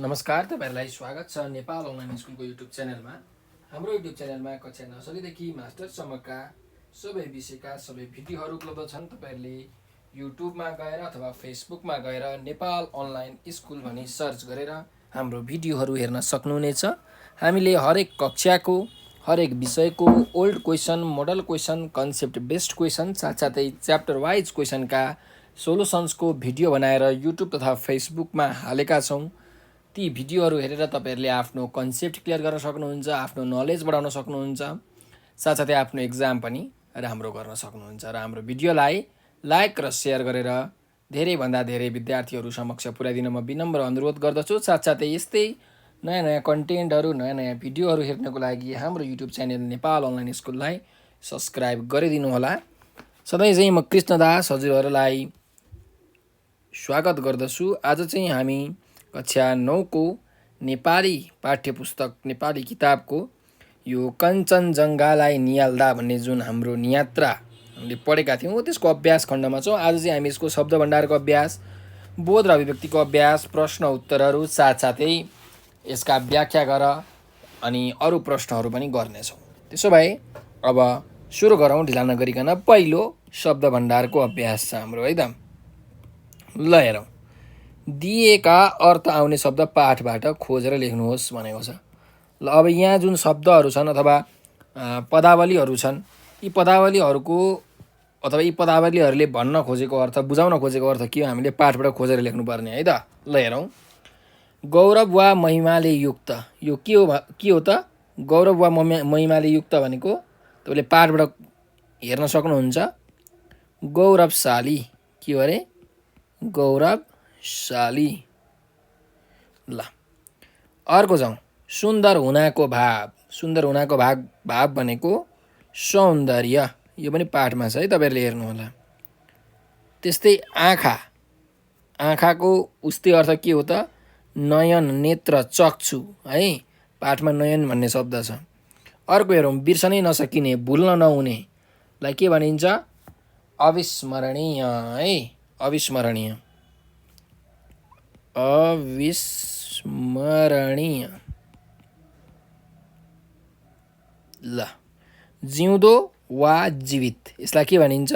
नमस्कार, तपाईहरुलाई स्वागत छ नेपाल अनलाइन स्कुलको युट्युब च्यानलमा। हाम्रो युट्युब च्यानलमा कक्षा नर्सरीदेखि मास्टरसम्मका सबै विषयका सबै भिडियोहरू उपलब्ध छन्। तपाईहरुले युट्युबमा गएर अथवा फेसबुकमा गएर नेपाल अनलाइन स्कुल भनी सर्च गरेर हाम्रो भिडियोहरू हेर्न सक्नुहुनेछ। हामीले हरेक कक्षाको हरेक विषयको old question, model question, concept based question साथसाथै च्याप्टर वाइज क्वेसनका सोलुसन्सको भिडियो बनाएर युट्युब तथा फेसबुकमा हालेका छौँ। ती भिडियोहरू हेरेर तपाईहरुले आफ्नो कन्सेप्ट क्लियर गर्न सक्नुहुन्छ, आफ्नो नलेज बढाउन सक्नुहुन्छ, साथसाथै आफ्नो एक्जाम पनि राम्रो गर्न सक्नुहुन्छ। र हाम्रो भिडियोलाई लाइक र शेयर गरेर धेरैभन्दा धेरै विद्यार्थीहरू समक्ष पुर्याइदिन म विनम्र अनुरोध गर्दछु। साथसाथै यस्तै नयाँ नयाँ कन्टेन्टहरू, नयाँ नयाँ भिडियोहरू हेर्नको लागि हाम्रो युट्युब च्यानल नेपाल अनलाइन स्कुललाई सब्स्क्राइब गरिदिनु होला। सधैँ चाहिँ म कृष्णदास हजुरहरूलाई स्वागत गर्दछु। आज चाहिँ हामी कक्षा 9 को नेपाली पाठ्यपुस्तक नेपाली किताबको यो कञ्चनजङ्घालाई नियाल्दा भन्ने जुन हाम्रो नियात्रा हामीले पढेका थियौँ त्यसको अभ्यास खण्डमा छौँ। आज चाहिँ हामी यसको शब्द भण्डारको अभ्यास, बोध र अभिव्यक्तिको अभ्यास, प्रश्न उत्तरहरू साथसाथै यसका व्याख्या गर अनि अरू प्रश्नहरू पनि गर्नेछौँ। त्यसो भए अब सुरु गरौँ ढिला नगरिकन। पहिलो शब्द भण्डारको अभ्यास छ हाम्रो, है त। ल हेरौँ, दिएका अर्थ आउने शब्द पाठबाट खोजेर लेख्नुहोस् भनेको छ। ल अब यहाँ जुन शब्दहरू छन् अथवा पदावलीहरू छन्, यी पदावलीहरूको अथवा यी पदावलीहरूले भन्न खोजेको अर्थ, बुझाउन खोजेको अर्थ के हो हामीले पाठबाट खोजेर लेख्नुपर्ने, है त। ल हेरौँ, गौरव वा महिमाले युक्त, यो के हो त? गौरव वा महिमाले युक्त भनेको तपाईँले पाठबाट हेर्न सक्नुहुन्छ। गौरवशाली के हो अरे? गौरवशाली। ल अर्को जाउँ, सुन्दर हुनाको भाव, सुन्दर हुनाको भाव भनेको सौन्दर्य, यो पनि पाठमा छ है, तपाईहरुले हेर्नु होला। त्यस्तै आँखा, आँखाको उस्तै अर्थ के हो त? नयन, नेत्र, चक्षु, है, पाठमा नयन भन्ने शब्द छ। अर्को हेरौँ, बिर्सनै नसकिने, भुल्न नहुनेलाई के भनिन्छ? अविस्मरणीय, है, अविस्मरणीय, अविस्मरणीय। ल जिउँदो वा जीवित, यसलाई के भनिन्छ?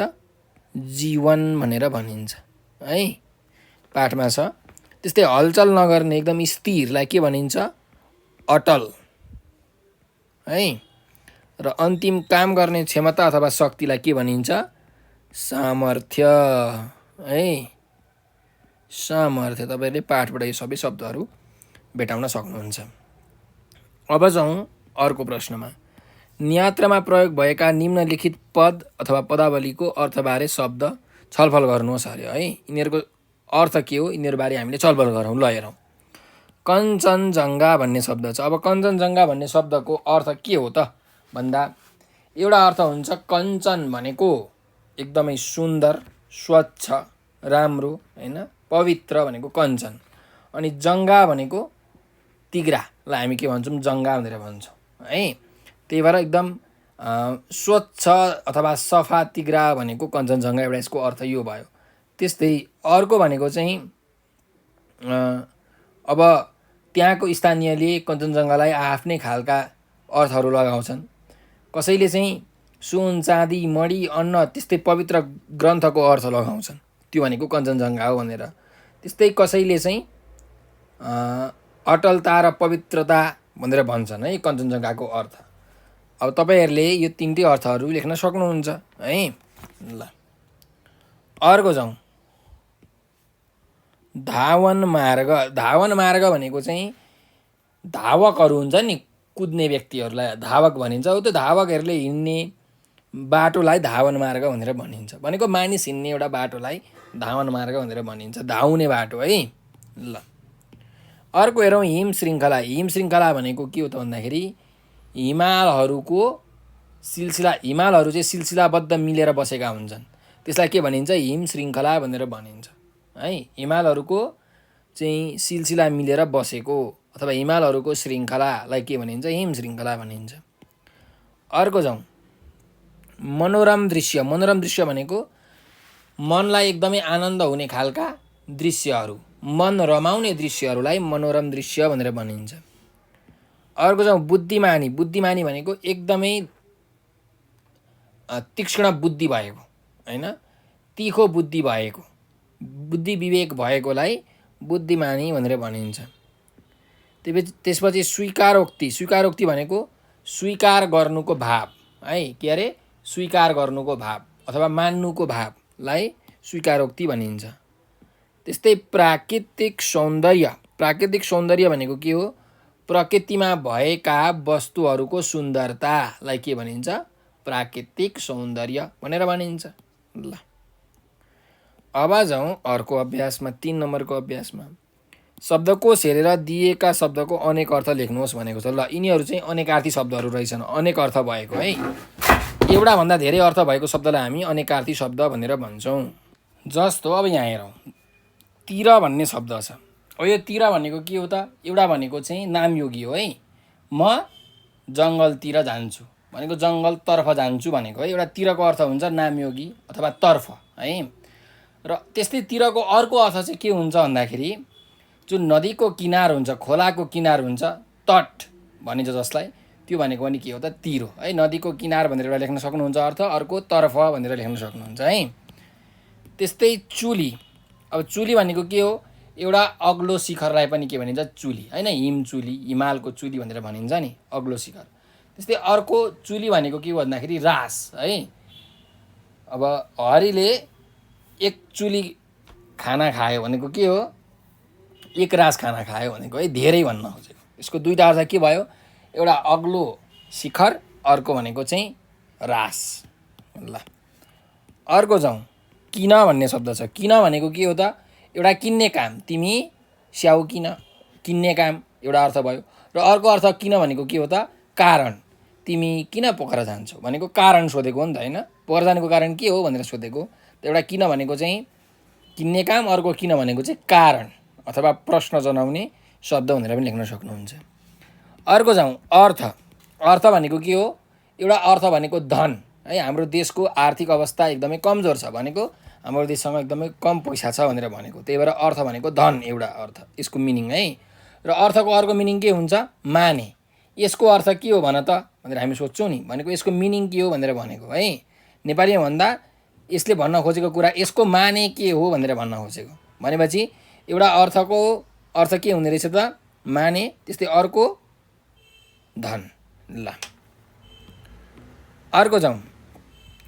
जीवन भनेर भनिन्छ, है, पाठमा छ। त्यस्तै हलचल नगर्ने, एकदम स्थिरलाई के भनिन्छ? अटल, है। र अन्तिम काम गर्ने क्षमता अथवा शक्तिलाई के भनिन्छ? सामर्थ्य, है, सामर्थ्य। तपाईहरुले पाठबाट यो सबै शब्दहरू भेटाउन सक्नुहुन्छ। अब जाउँ अर्को प्रश्नमा, नियात्रामा प्रयोग भएका निम्नलिखित पद अथवा पदावलीको अर्थबारे शब्द छलफल गर्नुहोस् अरे, है। यिनीहरूको अर्थ के हो, यिनीहरूबारे हामीले छलफल गरौँ। ल हेरौँ, कञ्चनजङ्घा भन्ने शब्द छ। अब कञ्चनजङ्घा भन्ने शब्दको अर्थ के हो त भन्दा, एउटा अर्थ हुन्छ कञ्चन भनेको एकदमै सुन्दर, स्वच्छ, राम्रो, हैन, पवित्र भनेको कञ्चन। अनि जङ्घा भनेको तिग्रालाई हामी के भन्छौँ? जङ्घा भनेर भन्छौँ, है। त्यही भएर एकदम स्वच्छ अथवा सफा तिग्रा भनेको कञ्चनजङ्घा, एउटा यसको अर्थ यो भयो। त्यस्तै अर्को भनेको चाहिँ अब त्यहाँको स्थानीयले कञ्चनजङ्घालाई आफ्नै खालका अर्थहरू लगाउँछन्। कसैले चाहिँ सुन, चाँदी, मणि, अन्न, त्यस्तै पवित्र ग्रन्थको अर्थ लगाउँछन्, त्यो भनेको कञ्चनजङ्घा हो भनेर। त्यस्तै कसैले चाहिँ अटलता र पवित्रता भनेर भन्छन्, है, कञ्चनजङ्घाको अर्थ। अब तपाईहरुले यो तीनटै अर्थहरू लेख्न सक्नुहुन्छ, है। ल अर्को जाउँ, धावन मार्ग। धावन मार्ग भनेको चाहिँ धावकहरू हुन्छ नि, कुद्ने व्यक्तिहरूलाई धावक भनिन्छ। हो त्यो धावकहरूले हिँड्ने बाटोलाई धावन मार्ग भनेर भनिन्छ, भनेको मानिस हिँड्ने एउटा बाटोलाई धावन मार्ग भनेर भनिन्छ, धाउने बाटो, है। ल अर्को हेरौँ, हिम श्रृङ्खला। हिम श्रृङ्खला भनेको के हो त भन्दाखेरि हिमालहरूको सिलसिला, हिमालहरू चाहिँ सिलसिलाबद्ध मिलेर बसेका हुन्छन्, त्यसलाई के भनिन्छ? हिम श्रृङ्खला भनेर भनिन्छ, है। हिमालहरूको चाहिँ सिलसिला मिलेर बसेको अथवा हिमालहरूको श्रृङ्खलालाई के भनिन्छ? हिम श्रृङ्खला भनिन्छ। अर्को जाउँ, मनोरम दृश्य। मनोरम दृश्य भनेको मनलाई एकदमै आनन्द हुने खालका दृश्यहरू, मन रमाउने दृश्यहरूलाई मनोरम दृश्य भनेर भनिन्छ। अर्को जाउँ बुद्धिमानी। बुद्धिमानी भनेको एकदमै तीक्ष्ण बुद्धि भएको हैन, तिखो बुद्धि भएको, बुद्धि विवेक भएकोलाई बुद्धिमानी भनेर भनिन्छ। त्यसपछि स्वीकारोक्ति। स्वीकारोक्ति भनेको स्वीकार गर्नुको भाव है, के अरे स्वीकार गर्नुको भाव अथवा मान्नुको भावलाई स्वीकारोक्ति भनिन्छ। त्यस्तै प्राकृतिक सौन्दर्य। प्राकृतिक सौन्दर्य भनेको के हो? प्रकृतिमा भएका वस्तुहरूको सुन्दरतालाई के भनिन्छ? प्राकृतिक सौन्दर्य भनेर भनिन्छ। ल अब जाउँ अर्को अभ्यासमा, 3 नम्बरको अभ्यासमा। शब्दकोश हेरेर दिएका शब्दको अनेक अर्थ लेख्नुहोस् भनेको छ। ल यिनीहरू चाहिँ अनेकार्थी शब्दहरू रहेछन्, अनेक अर्थ भएको है। एउटा भन्दा धेरै अर्थ भएको शब्दलाई हामी अनेकार्थी शब्द भनेर भन्छौँ। जस्तो अब यहाँ हेरौँ, तिर भन्ने शब्द छ। अब यो तिर भनेको के हो त? एउटा भनेको चाहिँ नामयोगी हो है, म जङ्गलतिर जान्छु भनेको जङ्गलतर्फ जान्छु भनेको है। एउटा तिरको अर्थ हुन्छ नामयोगी अथवा तर्फ है। र त्यस्तै तिरको अर्को अर्थ चाहिँ के हुन्छ भन्दाखेरि जुन नदीको किनार हुन्छ, खोलाको किनार हुन्छ, तट भनिन्छ जसलाई, त्यो भनेको पनि के हो त? तिर हो है। नदीको किनार भनेर एउटा लेख्न सक्नुहुन्छ अर्थ, अर्को तर्फ भनेर लेख्न सक्नुहुन्छ है। त्यस्तै चुली। अब चुली भनेको के हो? एउटा अग्लो शिखरलाई पनि के भनिन्छ? चुली हैन, हिम चुली, हिमालको चुली भनेर भनिन्छ नि, अग्लो शिखर। त्यस्तै अर्को चुली भनेको के हो भन्दाखेरि रास है। अब हरिले एक चुली खाना खायो भनेको के हो? एक रास खाना खायो भनेको है, धेरै भन्न खोजेको। यसको दुईटा अर्थ के भयो? एउटा अग्लो शिखर, अर्को भनेको चाहिँ रास। ल अर्को जाउँ, किन भन्ने शब्द छ। किन भनेको के हो त? एउटा किन्ने काम, तिमी स्याउ किन, किन्ने काम एउटा अर्थ भयो। र अर्को अर्थ किन भनेको के हो त? कारण, तिमी किन पोखरा जान्छौ भनेको कारण सोधेको हो नि त हैन। पोखरा जानुको कारण के हो भनेर सोधेको। त एउटा किन भनेको चाहिँ किन्ने काम, अर्को किन भनेको चाहिँ कारण अथवा प्रश्न जनाउने शब्द भनेर पनि लेख्न सक्नुहुन्छ। अर्को जाउँ अर्थ। अर्थ भनेको के हो? एउटा अर्थ भनेको धन है। हाम्रो देशको आर्थिक अवस्था एकदमै कमजोर छ भनेको, हाम्रो देशसँग एकदमै कम पैसा छ भनेर भनेको। त्यही भएर अर्थ भनेको धन एउटा अर्थ, यसको मिनिङ है। र अर्थको अर्को मिनिङ के हुन्छ? माने। यसको अर्थ के हो भन त भनेर हामी सोध्छौँ नि, भनेको यसको मिनिङ के हो भनेर भनेको है। नेपालीमा भन्दा यसले भन्न खोजेको कुरा यसको माने के हो भनेर भन्न खोजेको। भनेपछि एउटा अर्थको अर्थ के हुने रहेछ त? माने। त्यस्तै अर्को धन। ल अर्को जाउँ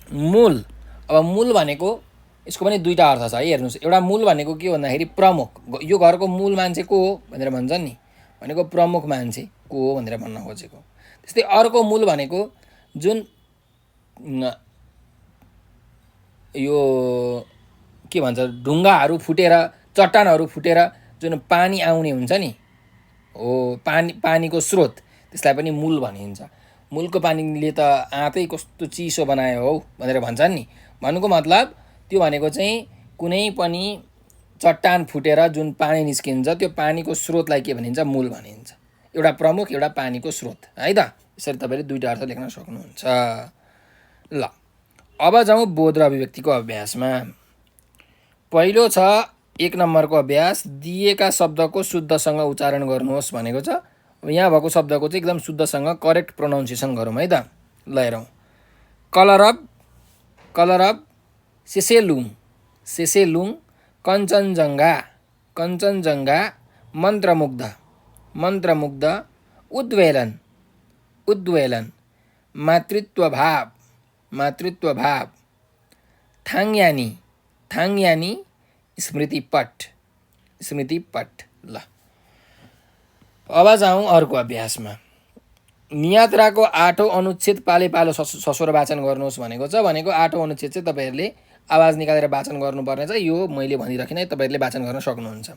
मूल। अब मूल भनेको यसको पनि दुईटा अर्थ छ है, हेर्नुहोस्। एउटा मूल भनेको के हो भन्दाखेरि प्रमुख, यो घरको मूल मान्छे को हो भनेर भन्छन् नि, भनेको प्रमुख मान्छे को हो भनेर भन्न खोजेको। त्यस्तै अर्को मूल भनेको जुन यो के भन्छ, ढुङ्गाहरू फुटेर, चट्टानहरू फुटेर जुन पानी आउने हुन्छ नि, हो पानीको स्रोत, त्यसलाई पनि मूल भनिन्छ। मूलको पानीले त आँतै कस्तो चिसो बनायो हौ भनेर भन्छन् नि। भन्नुको मतलब त्यो भनेको चाहिँ कुनै पनि चट्टान फुटेर जुन पानी निस्किन्छ, त्यो पानीको स्रोतलाई के भनिन्छ? मूल भनिन्छ। एउटा प्रमुख, एउटा पानीको स्रोत है त। यसरी तपाईँले दुईटा अर्थ लेख्न सक्नुहुन्छ। ल अब जाउँ बोध र अभिव्यक्तिको अभ्यासमा। पहिलो छ 1 नम्बरको अभ्यास, दिएका शब्दको शुद्धसँग उच्चारण गर्नुहोस् भनेको छ। अब यहाँ भएको शब्दको चाहिँ एकदम शुद्धसँग करेक्ट प्रोनाउन्सिएसन गरौँ है त। ल हेरौँ, कलरब, कलरब, सेसेलुङ, सेसेलुङ, कञ्चनजङ्घा, कञ्चनजङ्घा, मन्त्रमुग्ध, मन्त्रमुग्ध, उद्वेलन, उद्वेलन, मातृत्वभाव, मातृत्वभाव, थाङयानी, थाङयानी, स्मृतिपट, स्मृतिपट। ल अब जाउँ अर्को अभ्यासमा। नियात्राको 8औं अनुच्छेद पाले पालो सस्वर वाचन गर्नुहोस् भनेको छ। भनेको 8औं अनुच्छेद चाहिँ तपाईँहरूले आवाज निकालेर वाचन गर्नुपर्ने छ। यो मैले भनिराखिनँ, तपाईँहरूले वाचन गर्न सक्नुहुन्छ।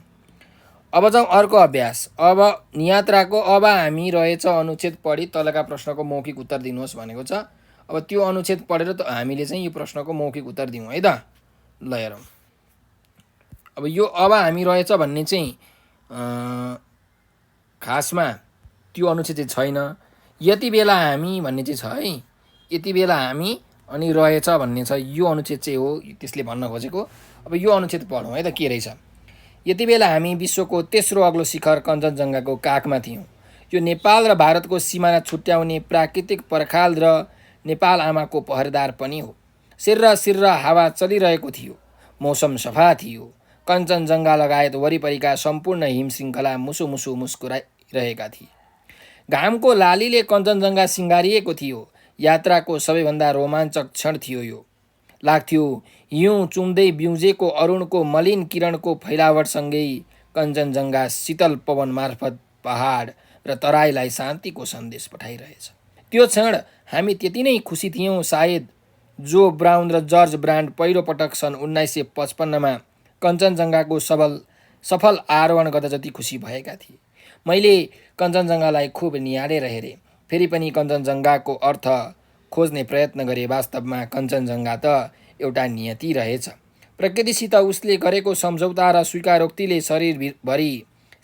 अब जाउँ अर्को अभ्यास। अब नियात्राको अब हामी रहेछ अनुच्छेद पढी तलका प्रश्नको मौखिक उत्तर दिनुहोस् भनेको छ। अब त्यो अनुच्छेद पढेर हामीले चाहिँ यो प्रश्नको मौखिक उत्तर दिउँ है त। ल हेरौँ, अब यो अब हामी रहेछ भन्ने चाहिँ खासमा त्यो अनुच्छेद चाहिँ छैन। यति बेला हामी भन्ने चाहिँ छ है, यति बेला हामी अनि रहेछ भन्ने छ, यो अनुच्छेद चाहिँ हो त्यसले भन्न खोजेको। अब यो अनुच्छेद पढौँ है त, के रहेछ। यति बेला हामी विश्वको तेस्रो अग्लो शिखर कञ्चनजङ्घाको काखमा थियौँ। यो नेपाल र भारतको सिमाना छुट्याउने प्राकृतिक पर्खाल र नेपाल आमाको पहरेदार पनि हो। सिर्र सिर्र हावा चलिरहेको थियो। मौसम सफा थियो। कञ्चनजङ्घा लगायत वरिपरिका सम्पूर्ण हिमशृङ्खला मुसुमुसु मुस्कुराइरहेका थिए। घामको लालीले कञ्चनजङ्घा सिँगारिएको थियो। यात्राको सबैभन्दा रोमाञ्चक क्षण थियो यो। लाग्थ्यो हिउँ चुम्दै बिउजेको अरुणको मलिन किरणको फैलावटसँगै कञ्चनजङ्घा शीतल पवन मार्फत पहाड र तराईलाई शान्तिको सन्देश पठाइरहेछ। त्यो क्षण हामी त्यति नै खुसी थियौँ सायद जो ब्राउन र जर्ज ब्रान्ड पहिलो पटक सन् 1955मा कञ्चनजङ्घाको सफल आरोहण गर्दा जति खुसी भएका थिए। मैले कञ्चनजङ्घालाई खुब निहालेर हेरेँ। फेरि पनि कञ्चनजङ्घाको अर्थ खोज्ने प्रयत्न गरे। वास्तवमा कञ्चनजङ्घा त एउटा नियति रहेछ। प्रकृतिसित उसले गरेको सम्झौता र स्वीकारोक्तिले शरीरभरि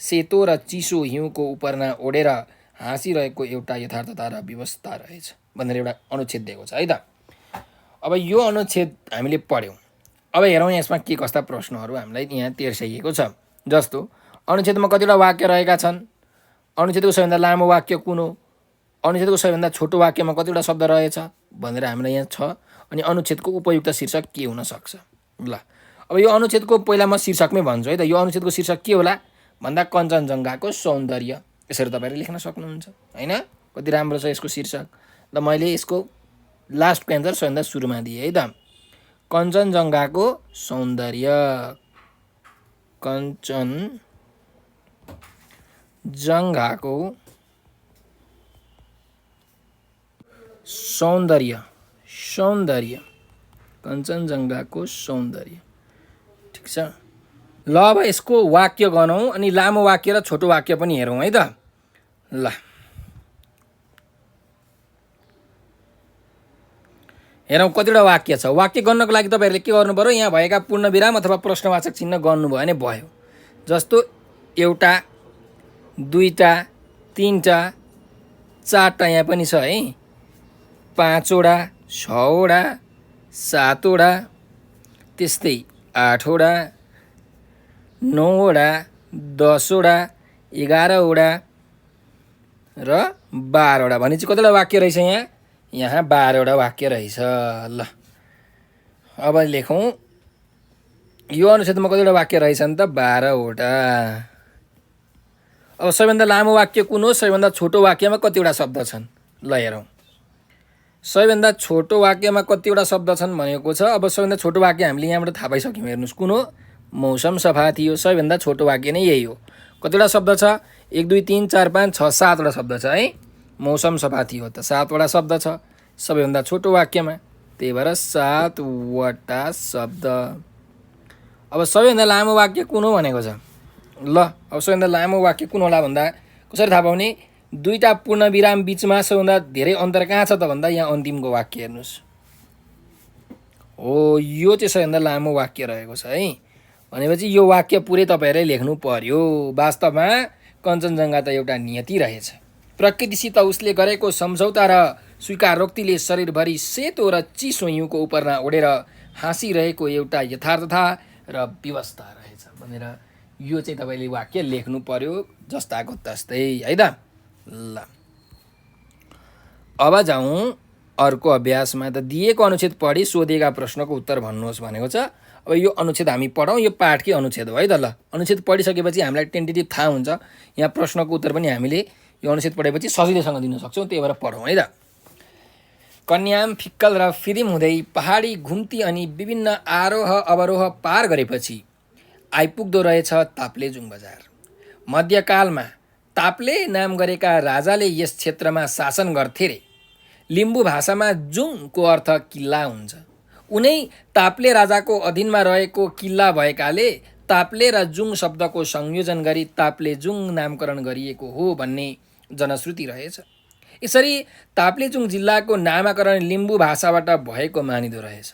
सेतो र चिसो हिउँको उपरना ओढेर हाँसिरहेको एउटा यथार्थता र व्यवस्था रहेछ भनेर एउटा अनुच्छेद दिएको छ है त। अब यो अनुच्छेद हामीले पढ्यौँ। अब हेरौँ यसमा के कस्ता प्रश्नहरू हामीलाई यहाँ तेर्स्याइएको छ। जस्तो अनुच्छेदमा कतिवटा वाक्य रहेका छन्, अनुच्छेदको सबैभन्दा लामो वाक्य कुन हो, अनुच्छेदको सबैभन्दा छोटो वाक्यमा कतिवटा शब्द रहेछ भनेर हामीलाई यहाँ छ। अनि अनुच्छेदको उपयुक्त शीर्षक के हुन सक्छ। ल अब यो अनुच्छेदको पहिला म शीर्षकमै भन्छु है त। यो अनुच्छेदको शीर्षक के होला भन्दा कञ्चनजङ्घाको सौन्दर्य, यसरी तपाईँले लेख्न सक्नुहुन्छ होइन। कति राम्रो छ यसको शीर्षक। ल मैले यसको लास्टको एन्सर सबैभन्दा सुरुमा दिएँ है त। कञ्चनजङ्घाको सौन्दर्य, कञ्चनजङ्घाको सौन्दर्य, कञ्चनजङ्घाको सौन्दर्य। ठिक छ। ल अब यसको वाक्य गनौँ अनि लामो वाक्य र छोटो वाक्य पनि हेरौँ है त। ल हेरौँ कतिवटा वाक्य छ। वाक्य गर्नको लागि तपाईँहरूले के गर्नु पर्यो, यहाँ भएका पूर्णविराम अथवा प्रश्नवाचक चिन्ह गर्नुभयो भने भयो। जस्तो एउटा, दुईटा, तीनटा, चारटा यहाँ पनि छ है, पाँचवटा, छवटा, सातवटा, त्यस्तै आठवटा, नौवटा, 10वटा, 11वटा र 12वटा भनेपछि कतिवटा वाक्य रहेछ यहाँ, यहाँ 12वटा वाक्य रहेछ। ल अब लेखौँ यो अनुच्छेदमा कतिवटा वाक्य रहेछन् त 12वटा। अब सबैभन्दा लामो वाक्य कुन हो, सबैभन्दा छोटो वाक्यमा कतिवटा शब्द छन् ल हेरौँ। सबैभन्दा छोटो वाक्यमा कतिवटा शब्द छन् भनेको छ। अब सबैभन्दा छोटो वाक्य हामीले यहाँबाट थाहा पाइसक्यौँ। हेर्नुहोस् कुन हो, मौसम सफा थियो। सबैभन्दा छोटो वाक्य नै यही हो। कतिवटा शब्द छ, 1 2 3 4 5 6 7वटा शब्द छ है। मौसम सफा थियो त 7वटा शब्द छ सबैभन्दा छोटो वाक्यमा, त्यही भएर 7वटा शब्द। अब सबैभन्दा लामो वाक्य कुन हो भनेको छ। ल अब सबैभन्दा लामो वाक्य कुन होला भन्दा कसरी थाहा पाउने, दुईटा पूर्णविराम बिचमा सबैभन्दा धेरै अन्तर कहाँ छ त भन्दा यहाँ अन्तिमको वाक्य हेर्नुहोस्। हो यो चाहिँ सबैभन्दा लामो वाक्य रहेको छ है। भनेपछि यो वाक्य पुरै तपाईँहरूले लेख्नु पर्यो। वास्तवमा कञ्चनजङ्घा त एउटा नियति रहेछ। प्रकृतिसित उसले गरेको सम्झौता र स्वीकारोक्तिले शरीरभरि सेतो र चिसो हिउँको उपरमा ओढेर हाँसिरहेको एउटा यथार्थता र व्यवस्था रहेछ भनेर यो चाहिँ तपाईँले वाक्य लेख्नु पर्यो जस्ताको तस्तै है त। ल अब जाउँ अर्को अभ्यासमा। त दिएको अनुच्छेद पढी सोधेका प्रश्नको उत्तर भन्नुहोस् भनेको छ। अब यो अनुच्छेद हामी पढौँ, यो पाठकै अनुच्छेद हो है त। ल अनुच्छेद पढिसकेपछि हामीलाई टेन्टेटिभ थाहा हुन्छ, यहाँ प्रश्नको उत्तर पनि हामीले यो अनुच्छेद पढेपछि सजिलैसँग दिन सक्छौँ। त्यही भएर पढौँ है त। कन्याम फिक्कल र फिरिम हुँदै पहाडी घुम्ती अनि विभिन्न आरोह अवरोह पार गरेपछि आइपुग्दो रहेछ ताप्लेजुङ बजार। मध्यकालमा ताप्ले नाम गरेका राजाले यस क्षेत्रमा शासन गर्थे रे। लिम्बू भाषामा जुङको अर्थ किल्ला हुन्छ। उनै ताप्ले राजाको अधीनमा रहेको किल्ला भएकाले ताप्ले र जुङ शब्दको संयोजन गरी ताप्लेजुङ नामकरण गरिएको हो भन्ने जनश्रुति रहेछ। यसरी ताप्लेजुङ जिल्लाको नामाकरण लिम्बू भाषाबाट भएको मानिदो रहेछ।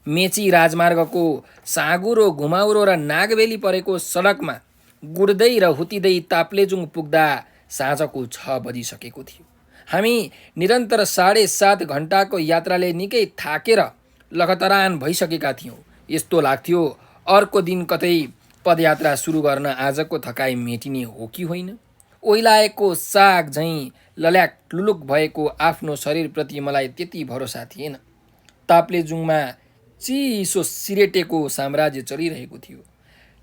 मेची राजमार्गको साँगुरो घुमाउरो र नागबेली परेको सडकमा गुड्दै र हुतिँदै ताप्लेजुङ पुग्दा साँझको 6 बजिसकेको थियो। हामी निरन्तर 7.5 घन्टाको यात्राले निकै थाकेर लखतरान भइसकेका थियौँ। यस्तो लाग्थ्यो अर्को दिन कतै पदयात्रा सुरु गर्न आजको थकाइ मेटिने हो कि होइन? ओइलाएको साग झैँ लल्याक लुलुक भएको आफ्नो शरीरप्रति मलाई त्यति भरोसा थिएन। ताप्लेजुङमा चिसो सिरेटेको साम्राज्य चलिरहेको थियो।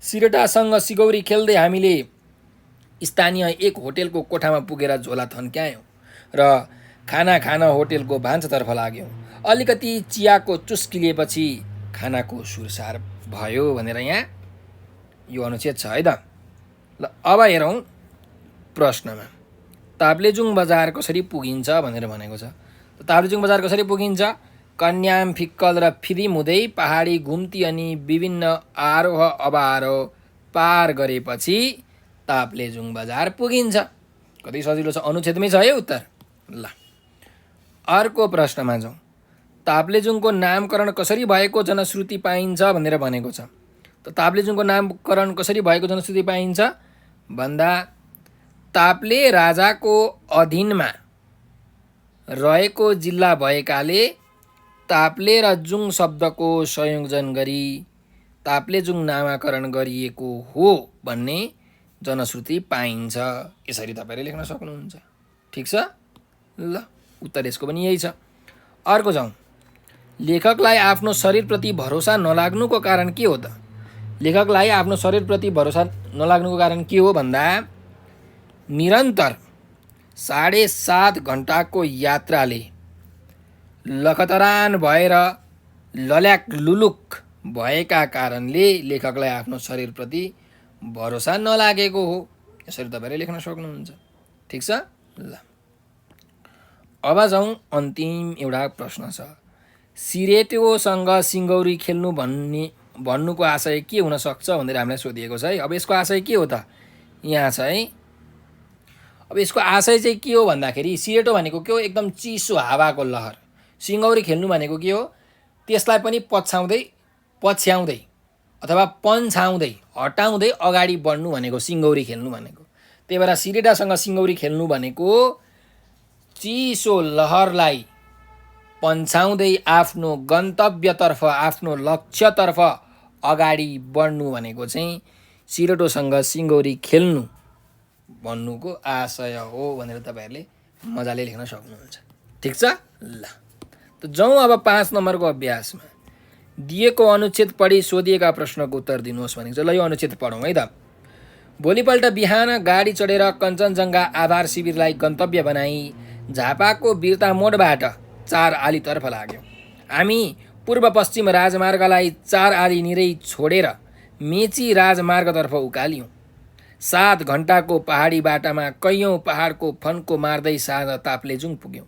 सिरेटासँग सिगौरी खेल्दै हामीले स्थानीय एक होटेलको कोठामा पुगेर झोला थन्क्यायौँ र खाना खान होटेलको भान्सातर्फ लाग्यौँ। अलिकति चियाको चुस्की लिएपछि खानाको सुरसार भयो भनेर यहाँ यो अनुच्छेद छ है त। ल अब हेरौँ प्रश्नमा। ताप्लेजुङ बजार कसरी पुगिन्छ भनेर भनेको छ। ताप्लेजुङ बजार कसरी पुगिन्छ? कन्याम, फिक्कल र फिदिम हुँदै पहाडी घुम्ती अनि विभिन्न आरोह अवरोह पार गरेपछि ताप्लेजुङ बजार पुगिन्छ। कति सजिलो छ, अनुच्छेदमै छ है उत्तर। ल अर्को प्रश्नमा जाउँ। ताप्लेजुङको नामकरण कसरी भएको जनश्रुति पाइन्छ भनेर भनेको छ। त ताप्लेजुङको नामकरण कसरी भएको जनश्रुति पाइन्छ भन्दा ताप्ले राजाको अधीनमा रहेको जिल्ला भएकाले ताप्ले र जुङ शब्दको संयोजन गरी ताप्लेजुङ नामाकरण गरिएको हो भन्ने जनश्रुति पाइन्छ। यसरी तपाईँले लेख्न सक्नुहुन्छ। ठिक छ। ल उत्तर यसको पनि यही छ। अर्को जाउँ। लेखकलाई आफ्नो शरीरप्रति भरोसा नलाग्नुको कारण के हो त? लेखकलाई आफ्नो शरीरप्रति भरोसा नलाग्नुको कारण के हो भन्दा निरन्तर 7.5 घन्टाको यात्राले लखतरान भएर लल्याक लुलुक भएका कारणले लेखकलाई आफ्नो शरीरप्रति भरोसा नलागेको हो। यसरी तपाईँले लेख्न सक्नुहुन्छ। ठिक छ। ल अब जाउँ अन्तिम एउटा प्रश्न छ। सिरेटोसँग सिङ्गौरी खेल्नु भन्नुको आशय के हुन सक्छ भनेर हामीलाई सोधिएको छ है। अब यसको आशय के हो त? यहाँ छ है। अब यसको आशय चाहिँ के हो भन्दाखेरि सिरेटो भनेको के हो? एकदम चिसो हावाको लहर। सिङ्गौरी खेल्नु भनेको के हो? त्यसलाई पनि पछ्याउँदै अथवा पन्छाउँदै हटाउँदै अगाडि बढ्नु भनेको सिङ्गौरी खेल्नु भनेको। त्यही भएर सिरेटासँग सिङ्गौरी खेल्नु भनेको चिसो लहरलाई पन्छाउँदै आफ्नो गन्तव्यतर्फ, आफ्नो लक्ष्यतर्फ अगाडि बढ्नु भनेको चाहिँ सिरेटोसँग सिङ्गौरी खेल्नु भन्नुको आशय हो भनेर तपाईँहरूले मजाले लेख्न सक्नुहुन्छ। ठिक छ। ल त जाउँ अब 5 नम्बरको अभ्यासमा। दिएको अनुच्छेद पढी सोधिएका प्रश्नको उत्तर दिनुहोस् भनेको छ। ल यो अनुच्छेद पढौँ है त। भोलिपल्ट बिहान गाडी चढेर कञ्चनजङ्घा आधार शिविरलाई गन्तव्य बनाई झापाको वीरता मोडबाट 4 आलीतर्फ लाग्यौँ। हामी पूर्व पश्चिम राजमार्गलाई 4 आली निरै छोडेर मेची राजमार्गतर्फ उकाल्यौँ। 7 घन्टाको पहाडी बाटामा कैयौँ पहाडको फन्को मार्दै साँझ ताप्लेजुङ पुग्यौँ।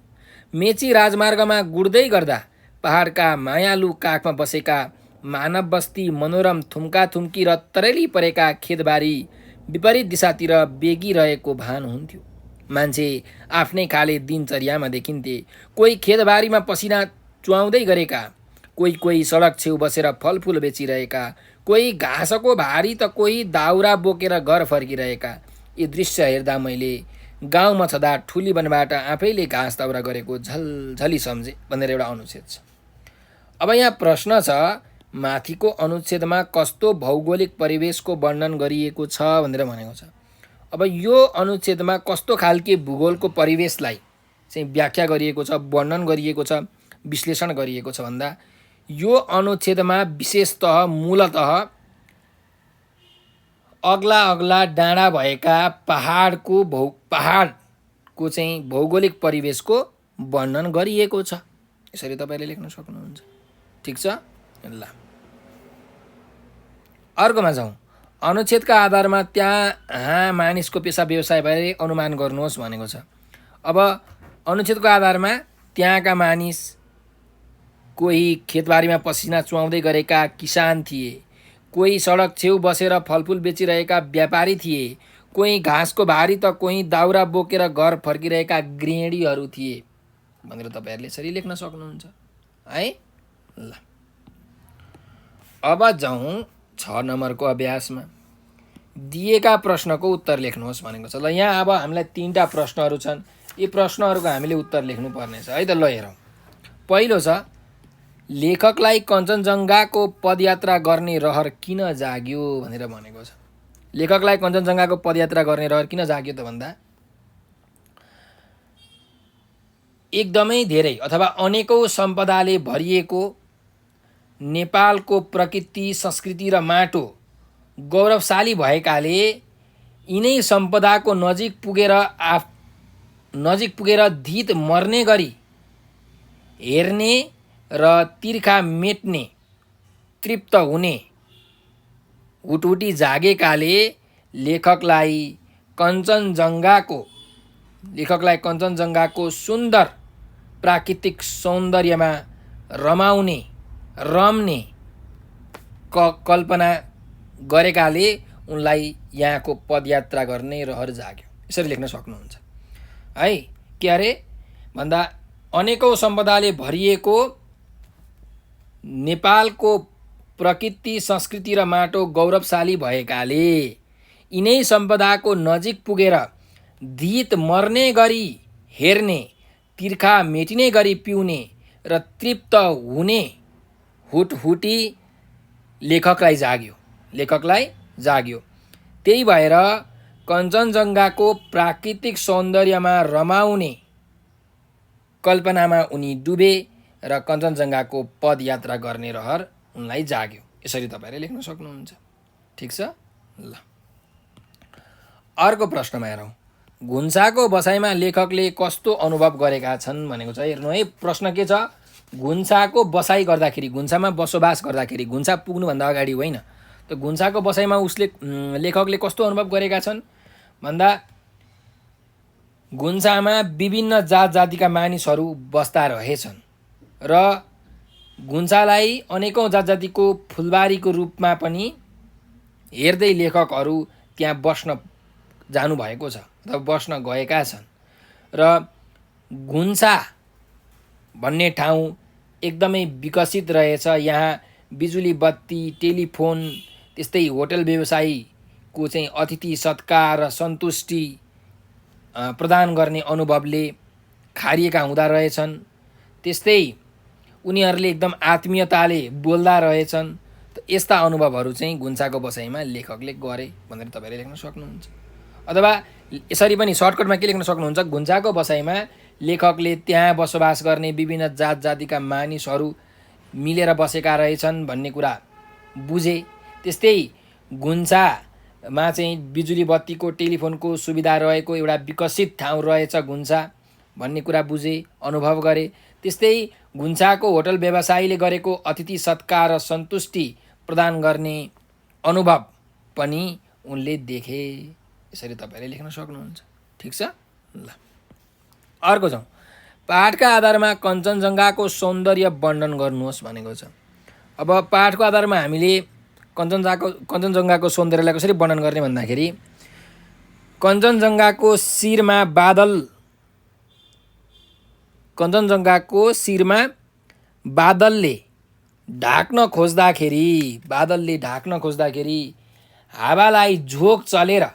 मेची राजमार्गमा गुड्दै गर्दा पहाडका मायालु काखमा बसेका मानव बस्ती, मनोरम थुम्काथुम्की र तरेली परेका खेतबारी विपरीत दिशातिर बेगिरहेको भान हुन्थ्यो। मान्छे आफ्नै खाले दिनचर्यामा देखिन्थे। कोही खेतबारीमा पसिना चुहाउँदै गरेका, कोही सडक छेउ बसेर फलफुल बेचिरहेका, कोही घाँसको भारी त कोही दाउरा बोकेर घर फर्किरहेका। यी दृश्य हेर्दा मैले गाउँमा छँदा ठुली वनबाट आफैले घाँस दाउरा गरेको झलझली सम्झे भनेर एउटा अनुच्छेद छ। अब यहाँ प्रश्न छ, माथिको अनुच्छेदमा कस्तो भौगोलिक परिवेशको वर्णन गरिएको छ भनेर भनेको छ। अब यो अनुच्छेदमा कस्तो खालके भूगोलको परिवेशलाई चाहिँ व्याख्या गरिएको छ, वर्णन गरिएको छ, विश्लेषण गरिएको छ भन्दा यो अनुच्छेदमा विशेषतः मूलतः अग्ला अग्ला डाँडा भएका पहाडको चाहिँ भौगोलिक परिवेशको वर्णन गरिएको छ। यसरी तपाईँले लेख्न सक्नुहुन्छ। ठिक छ। ल अर्कोमा जाउँ। अनुच्छेदका आधारमा त्यहाँ मानिसको पेसा व्यवसाय बारे अनुमान गर्नुहोस् भनेको छ। अब अनुच्छेदको आधारमा त्यहाँका मानिस कोही खेतबारीमा पसिना चुहाउँदै गरेका किसान थिए, कोही सडक छेउ बसेर फलफुल बेचिरहेका व्यापारी थिए, कोही घाँसको भारी त कोही दाउरा बोकेर घर फर्किरहेका गृहिणीहरू थिए भनेर तपाईँहरूले यसरी लेख्न सक्नुहुन्छ है। ल अब जाउँ 6 नम्बरको अभ्यासमा। दिएका प्रश्नको उत्तर लेख्नुहोस् भनेको छ। ल यहाँ अब हामीलाई 3टा प्रश्नहरू छन्। यी प्रश्नहरूको हामीले उत्तर लेख्नुपर्नेछ है त। ल हेरौँ। पहिलो छ, लेखकलाई कञ्चनजङ्घाको पदयात्रा गर्ने रहर किन जाग्यो भनेर भनेको छ। लेखकलाई कञ्चनजङ्घाको पदयात्रा गर्ने रहर किन जाग्यो त भन्दा एकदमै धेरै अथवा अनेकौँ सम्पदाले भरिएको नेपालको प्रकृति, संस्कृति र माटो गौरवशाली भएकाले यिनै सम्पदाको नजिक पुगेर धित मर्ने गरी हेर्ने र तिर्खा मेट्ने, तृप्त हुने हुटहुटी जागेकाले लेखकलाई कञ्चनजङ्घाको सुन्दर प्राकृतिक सौन्दर्यमा रम्ने कल्पना गरेकाले उनलाई यहाँको पदयात्रा गर्ने रहर जाग्यो। यसरी लेख्न सक्नुहुन्छ है। के अरे भन्दा अनेकौँ सम्पदाले भरिएको नेपालको प्रकृति, संस्कृति र माटो गौरवशाली भएकाले यिनै सम्पदाको नजिक पुगेर धित मर्ने गरी हेर्ने, तिर्खा मेटिने गरी पिउने र तृप्त हुने हुटहुटी लेखकलाई जाग्यो। त्यही भएर कञ्चनजङ्घाको प्राकृतिक सौन्दर्यमा रमाउने कल्पनामा उनी डुबे र कञ्चनजङ्घाको पदयात्रा गर्ने रहर उनलाई जाग्यो। यसरी तपाईँले लेख्न सक्नुहुन्छ। ठिक छ ल। अर्को प्रश्नमा हेरौँ। घुन्साको बसाइमा लेखकले कस्तो अनुभव गरेका छन् भनेको छ। हेर्नु है, प्रश्न के छ? घुन्साको बसाइ गर्दाखेरि, घुन्सामा बसोबास गर्दाखेरि, घुन्सा पुग्नुभन्दा अगाडि होइन, त घुन्साको बसाइमा लेखकले कस्तो अनुभव गरेका छन् भन्दा घुन्सामा विभिन्न जात जातिका मानिसहरू बस्दा रहेछन् र घुन्सालाई अनेकौँ जात जातिको फुलबारीको रूपमा पनि हेर्दै लेखकहरू त्यहाँ बस्न जानुभएको छ अथवा बस्न गएका छन् र घुन्सा भन्ने ठाउँ एकदमै विकसित रहेछ। यहाँ बिजुली बत्ती, टेलिफोन, त्यस्तै होटल व्यवसायको चाहिँ अतिथि सत्कार र सन्तुष्टि प्रदान गर्ने अनुभवले खारिएका हुँदा रहेछन्। त्यस्तै उनीहरूले एकदम आत्मीयताले बोल्दा रहेछन्। यस्ता अनुभवहरू चाहिँ घुन्साको बसाइमा लेखकले गरे भनेर तपाईँले लेख्न सक्नुहुन्छ। अथवा यसरी पनि सर्टकटमा के लेख्न सक्नुहुन्छ? घुन्साको बसाइमा लेखकले त्यहाँ बसोबास गर्ने विभिन्न जात जातिका मानिसहरू मिलेर बसेका रहेछन् भन्ने कुरा बुझे। त्यस्तै घुन्सामा चाहिँ बिजुली बत्तीको, टेलिफोनको सुविधा रहेको एउटा विकसित ठाउँ रहेछ घुन्सा भन्ने कुरा बुझे, अनुभव गरे। त्यस्तै घुन्साको होटल व्यवसायीले गरेको अतिथि सत्कार र सन्तुष्टि प्रदान गर्ने अनुभव पनि उनले देखे। यसरी तपाईँले लेख्न सक्नुहुन्छ। ठिक छ ल। अर्को छौँ। पाठका आधारमा कञ्चनजङ्घाको सौन्दर्य वर्णन गर्नुहोस् भनेको छ। अब पाठको आधारमा हामीले कञ्चनजङ्घाको सौन्दर्यलाई कसरी वर्णन गर्ने भन्दाखेरि कञ्चनजङ्घाको शिरमा बादलले ढाक्न खोज्दाखेरि हावालाई झोक चलेर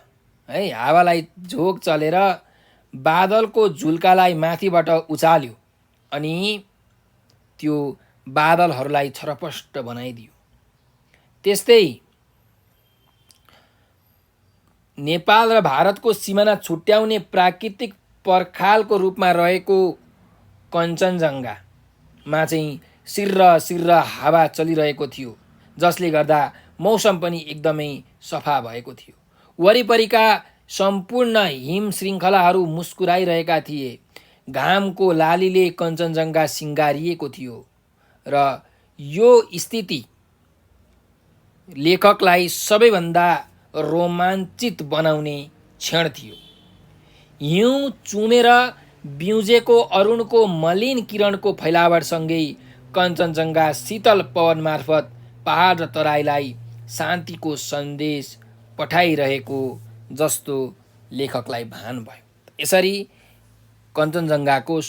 बादलको झुल्कालाई माथिबाट उचाल्यो अनि त्यो बादलहरूलाई छरपष्ट बनाइदियो। त्यस्तै नेपाल र भारतको सिमाना छुट्याउने प्राकृतिक पर्खालको रूपमा रहेको कञ्चनजङ्घामा चाहिँ सिर्र हावा चलिरहेको थियो, जसले गर्दा मौसम पनि एकदमै सफा भएको थियो। वरिपरिका सम्पूर्ण हिम श्रृङ्खलाहरू मुस्कुराइरहेका थिए। घामको लालीले कञ्चनजङ्घा सिँगारिएको थियो र यो स्थिति लेखकलाई सबैभन्दा रोमाञ्चित बनाउने क्षण थियो। हिउँ चुमेर बिउजेको अरुणको मलिन किरणको फैलावटसँगै कञ्चनजङ्घा शीतल पवन मार्फत पहाड र तराईलाई शान्तिको सन्देश पठाइरहेको जस्तो लेखकलाई भान भयो। यसरी कञ्चनजङ्घाको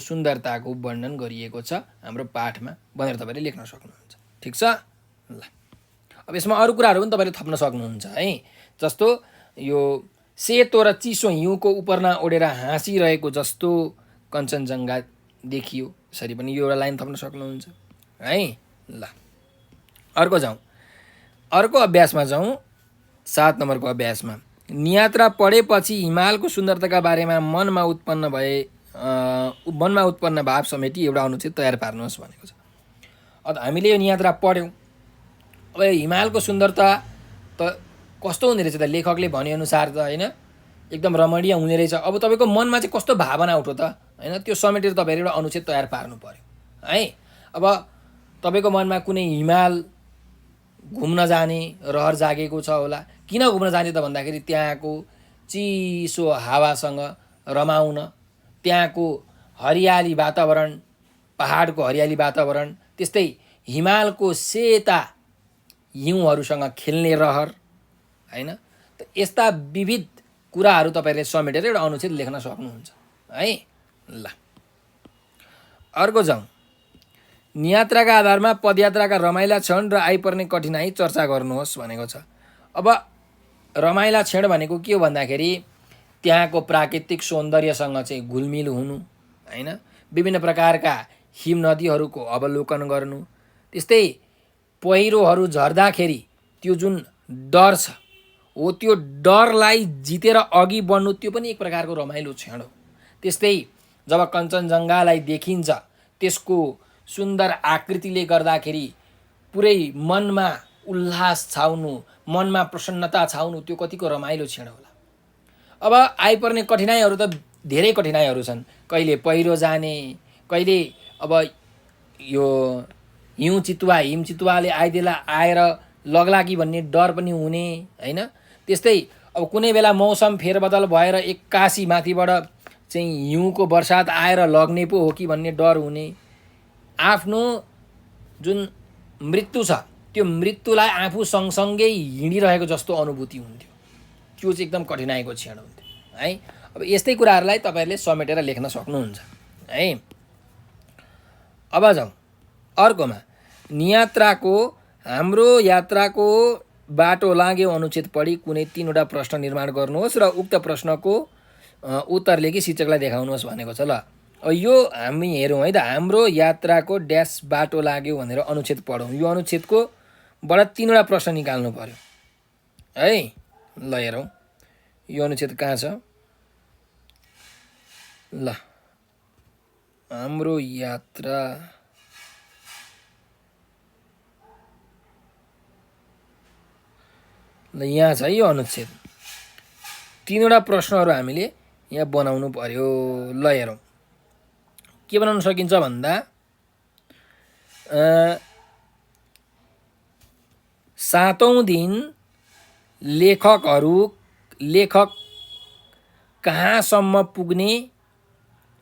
सुन्दरताको वर्णन गरिएको छ हाम्रो पाठमा भनेर तपाईँले लेख्न सक्नुहुन्छ। ठिक छ ल। अब यसमा अरू कुराहरू पनि तपाईँले थप्न सक्नुहुन्छ है। जस्तो यो सेतो र चिसो हिउँको उपरना ओढेर हाँसिरहेको जस्तो कञ्चनजङ्घा देखियो, यसरी पनि यो एउटा लाइन थप्न सक्नुहुन्छ। है। ल अर्को जाउँ, अर्को अभ्यासमा जाउँ। 7 नम्बरको अभ्यासमा नियात्रा पढेपछि हिमालको सुन्दरताका बारेमा मनमा उत्पन्न भाव समेटी एउटा अनुच्छेद तयार पार्नुहोस् भनेको छ। अब हामीले यो नियात्रा पढ्यौँ, अब हिमालको सुन्दरता त कस्तो हुने रहेछ त, लेखकले भनेअनुसार त होइन एकदम रमणीय हुने रहेछ। अब तपाईँको मनमा चाहिँ कस्तो भावना उठ्यो त होइन, त्यो समेटेर तपाईँहरू एउटा अनुच्छेद तयार पार्नु पऱ्यो है। अब तपाईँको मनमा कुनै हिमाल घुम्न जाने रहर जागेको छ होला। किन घुम्न जाने त भन्दाखेरि त्यहाँको चिसो हावासँग रमाउन, त्यहाँको हरियाली वातावरण, पहाडको हरियाली वातावरण, त्यस्तै हिमालको सेता हिउँहरूसँग खेल्ने रहर होइन। त यस्ता विविध कुराहरू तपाईँहरूले समेटेर एउटा अनुच्छेद लेख्न सक्नुहुन्छ है। ल अर्को जाउँ, नियात्राका आधारमा पदयात्राका रमाइला क्षण र आइपर्ने कठिनाइ चर्चा गर्नुहोस् भनेको छ। अब रमाइला क्षण भनेको के हो भन्दाखेरि त्यहाँको प्राकृतिक सौन्दर्यसँग चाहिँ घुलमिल हुनु होइन, विभिन्न प्रकारका हिम नदीहरूको अवलोकन गर्नु, त्यस्तै पहिरोहरू झर्दाखेरि त्यो जुन डर छ हो त्यो डरलाई जितेर अघि बढ्नु, त्यो पनि एक प्रकारको रमाइलो क्षण हो। त्यस्तै जब कञ्चनजङ्घालाई देखिन्छ त्यसको सुन्दर आकृतिले गर्दाखेरि पुरै मनमा उल्लास छाउनु, मनमा प्रसन्नता छाउनु, त्यो कतिको रमाइलो क्षण होला। अब आइपर्ने कठिनाइहरू त धेरै कठिनाइहरू छन्, कहिले पहिरो जाने, कहिले अब यो हिम चितुवाले आइदेला आएर लग्ला कि भन्ने डर पनि हुने होइन। त्यस्तै अब कुनै बेला मौसम फेरबदल भएर एक्कासी माथिबाट चाहिँ हिउँको बर्सात आएर लग्ने पो हो कि भन्ने डर हुने, आफ्नो जुन मृत्यु छ त्यो मृत्युलाई आफू सँगसँगै हिँडिरहेको जस्तो अनुभूति हुन्थ्यो, त्यो चाहिँ एकदम कठिनाइको क्षण हुन्थ्यो है। अब यस्तै कुराहरूलाई तपाईँहरूले समेटेर लेख्न सक्नुहुन्छ है। अब जाउँ अर्कोमा, हाम्रो यात्राको बाटो लाग्यो अनुच्छेद पढी कुनै 3वटा प्रश्न निर्माण गर्नुहोस् र उक्त प्रश्नको उत्तर लेखी शिक्षकलाई देखाउनुहोस् भनेको छ। ल यो हामी हेरौँ है त, हाम्रो यात्राको ड्यास बाटो लाग्यो भनेर अनुच्छेद पढौँ। यो अनुच्छेदको बाट 3वटा प्रश्न निकाल्नु पर्यो है। ल हेरौँ यो अनुच्छेद कहाँ छ। ल हाम्रो यात्रा ल यहाँ छ यो अनुच्छेद। 3वटा प्रश्नहरू हामीले यहाँ बनाउनु पर्यो। ल हेरौँ के बनाउन सकिन्छ भन्दा, सातौं दिन लेखक कहाँसम्म पुग्ने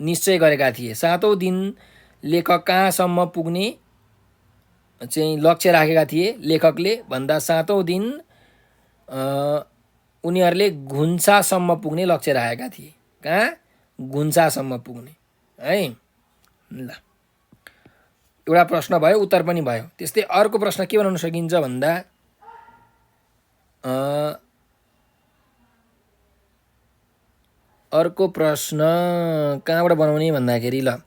निश्चय गरेका थिए। 7औं दिन लेखक कहाँसम्म पुग्ने चाहिँ लक्ष्य राखेका थिए लेखकले भन्दा 7औं दिन उनीहरूले घुन्सासम्म पुग्ने लक्ष्य राखेका थिए। कहाँ? घुन्सासम्म पुग्ने है। ल एउटा प्रश्न भयो, उत्तर पनि भयो। त्यस्तै अर्को प्रश्न के बनाउन सकिन्छ भन्दा, अर्को प्रश्न कहाँबाट बनाउने भन्दाखेरि, ल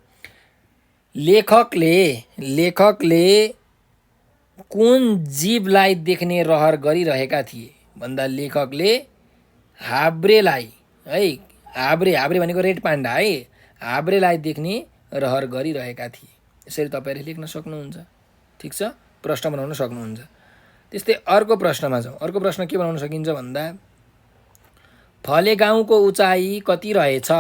लेखकले कुन जीवलाई देख्ने रहर गरिरहेका थिए भन्दा लेखकले हाब्रेलाई है, हाब्रे भनेको रेड पान्डा है, हाब्रेलाई देख्ने रहर गरिरहेका थिए। यसरी तपाईँहरूले लेख्न सक्नुहुन्छ। ठिक छ, प्रश्न बनाउन सक्नुहुन्छ। त्यस्तै अर्को प्रश्नमा जाउँ। अर्को प्रश्न के बनाउन सकिन्छ भन्दा, फलेगाउँको उचाइ कति रहेछ?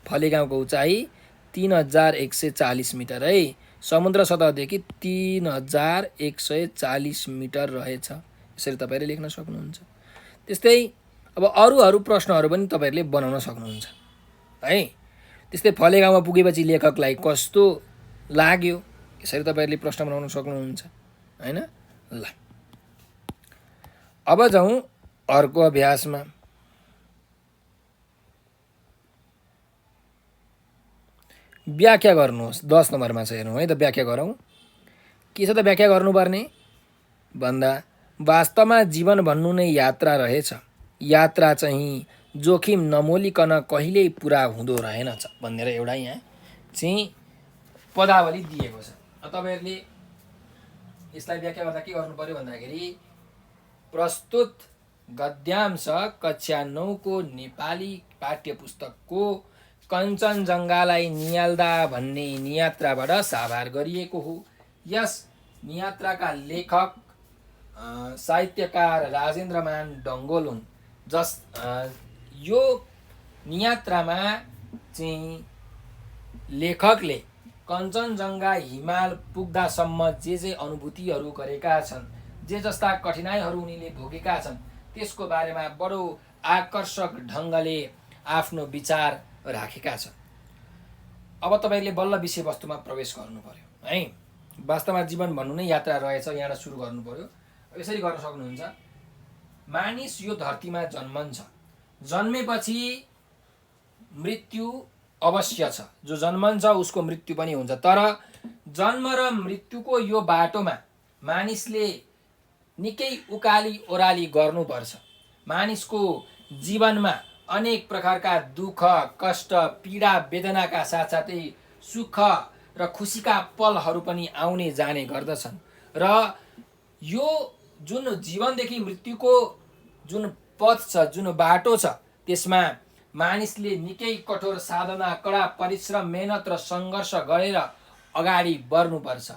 फलेगाउँको उचाइ 3140 मिटर है, समुद्र सतहदेखि 3140 मिटर रहेछ। यसरी तपाईँहरूले लेख्न सक्नुहुन्छ। त्यस्तै अब अरू प्रश्नहरू पनि तपाईँहरूले बनाउन सक्नुहुन्छ है। त्यस्तै फलेगाउँमा पुगेपछि लेखकलाई कस्तो लाग्यो, यसरी तपाईँहरूले प्रश्न बनाउन सक्नुहुन्छ हैन। ल अब जाउँ अर्को अभ्यासमा। व्याख्या गर्नुहोस्। 10 नम्बरमा छ, हेर्नु है त, व्याख्या गरौँ। के छ त व्याख्या गर्नुपर्ने भन्दा, वास्तवमा जीवन भन्नु नै यात्रा रहेछ, यात्रा चाहिँ जोखिम नमोलिकन कहिल्यै पुरा हुँदो रहेनछ भनेर एउटा यहाँ चाहिँ पदावली दिएको छ। तपाईँहरूले यसलाई व्याख्या गर्दा के गर्नु पर्यो भन्दाखेरि प्रस्तुत गद्यांश कक्षा 9 को नेपाली पाठ्यपुस्तकको कञ्चनजङ्घालाई नियाल्दा भन्ने नियात्राबाट साभार गरिएको हो। यस नियात्राका लेखक साहित्यकार राजेन्द्रमान डङ्गोल हुन्। यो नियात्रामा चाहिँ लेखकले कञ्चनजङ्घा हिमाल पुग्दासम्म जे अनुभूतिहरू गरेका छन्, जे जस्ता कठिनाइहरू उनीले भोगेका छन्, त्यसको बारेमा बडो आकर्षक ढङ्गले आफ्नो विचार राखेका छन्। अब तपाईँले बल्ल विषयवस्तुमा प्रवेश गर्नु पर्यो है। वास्तवमा जीवन भन्नु नै यात्रा रहेछ, यहाँबाट सुरु गर्नु पर्यो। यसरी गर्न सक्नुहुन्छ। मानिस यो धरतीमा जन्मन्छ, जन्मेपछि मृत्यु अवश्य छ। जो जन्मन्छ उसको मृत्यु पनि हुन्छ। तर जन्म र मृत्युको यो बाटोमा मानिसले निकै उकाली ओह्राली गर्नुपर्छ। मानिसको जीवनमा अनेक प्रकारका दुःख, कष्ट, पीडा, वेदनाका साथसाथै सुख र खुसीका पलहरू पनि आउने जाने गर्दछन्। र यो जुन जीवनदेखि मृत्युको जुन पथ छ, जुन बाटो छ, त्यसमा मानिसले निकै कठोर साधना, कडा परिश्रम, मेहनत र सङ्घर्ष गरेर अगाडि बढ्नुपर्छ।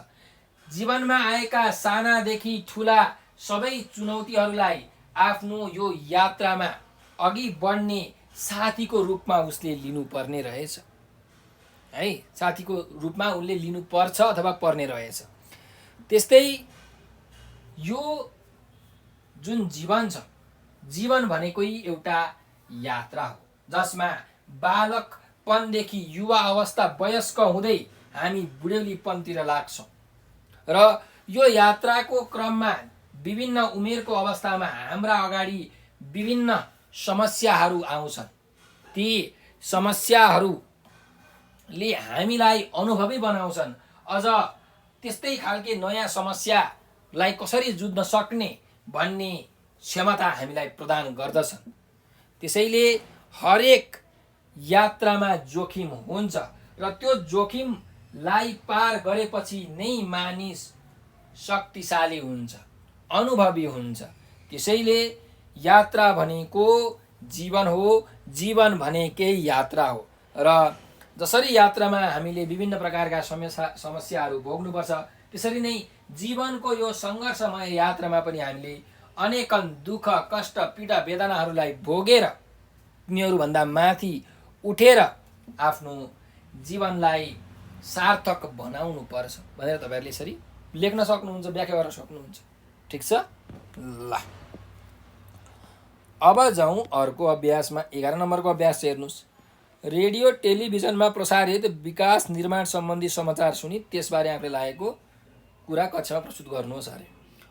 जीवनमा आएका सानादेखि ठुला सबै चुनौतीहरूलाई आफ्नो यो यात्रामा अघि बढ्ने साथीको रूपमा उसले लिनुपर्ने रहेछ है। साथीको रूपमा उसले लिनुपर्छ अथवा पर्ने रहेछ। त्यस्तै यो जुन जीवन छ, जीवन भनेकै एउटा यात्रा हो, जसमा बालकपनदेखि युवा अवस्था वयस्क हुँदै हामी बुढ्यौलीपनतिर लाग्छौँ। र यो यात्राको क्रममा विभिन्न उमेरको अवस्थामा हाम्रा अगाडि विभिन्न समस्याहरू आउँछन्। ती समस्याहरूले हामीलाई अनुभवी बनाउँछन्। अझ त्यस्तै खालके नयाँ समस्यालाई कसरी जुझ्न सक्ने भन्ने क्षमता हामीलाई प्रदान गर्दछन्। त्यसैले हरेक यात्रामा जोखिम हुन्छ र त्यो जोखिमलाई पार गरेपछि नै मानिस शक्तिशाली हुन्छ, अनुभवी हुन्छ। त्यसैले यात्रा भनेको जीवन हो, जीवन भनेकै यात्रा हो। र जसरी यात्रामा हामीले विभिन्न प्रकारका समस्याहरू भोग्नुपर्छ, त्यसरी नै जीवनको यो सङ्घर्षमय यात्रामा पनि हामीले अनेकन दुःख, कष्ट, पीडा, वेदनाहरूलाई भोगेर तिनीहरूभन्दा माथि उठेर आफ्नो जीवनलाई सार्थक बनाउनु पर्छ भनेर तपाईँहरूले यसरी लेख्न सक्नुहुन्छ, व्याख्या गर्न सक्नुहुन्छ। ठिक छ ल। अब जाउँ अर्को अभ्यासमा। 11 नम्बरको अभ्यास हेर्नुहोस्। रेडियो टेलिभिजनमा प्रसारित विकास निर्माण सम्बन्धी समाचार सुनि त्यसबारे आफूले लागेको कुरा कक्षामा प्रस्तुत गर्नुहोस् अरे।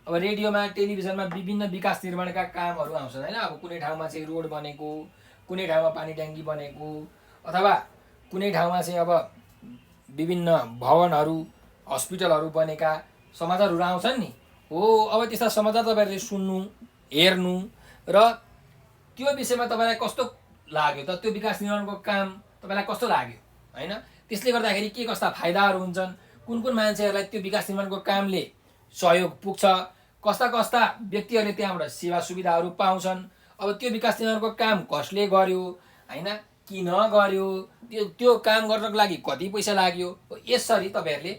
अब रेडियोमा, टेलिभिजनमा विभिन्न विकास निर्माणका कामहरू आउँछन् होइन। अब कुनै ठाउँमा चाहिँ रोड बनेको, कुनै ठाउँमा पानी ट्याङ्की बनेको, अथवा कुनै ठाउँमा चाहिँ अब विभिन्न भवनहरू, हस्पिटलहरू बनेका समाचारहरू आउँछन् नि हो। अब त्यस्ता समाचार तपाईँहरूले सुन्नु, हेर्नु र त्यो विषयमा तपाईँलाई कस्तो लाग्यो त, त्यो विकास निर्माणको काम तपाईँलाई कस्तो लाग्यो होइन। त्यसले गर्दाखेरि के कस्ता फाइदाहरू हुन्छन्, कुन कुन मान्छेहरूलाई त्यो विकास निर्माणको कामले सहयोग पुग्छ, कस्ता कस्ता व्यक्तिहरूले त्यहाँबाट सेवा सुविधाहरू पाउँछन्। अब त्यो विकास निर्माणको काम कसले गर्यो होइन, किन गर्यो, त्यो काम गर्नको लागि कति पैसा लाग्यो, यसरी तपाईँहरूले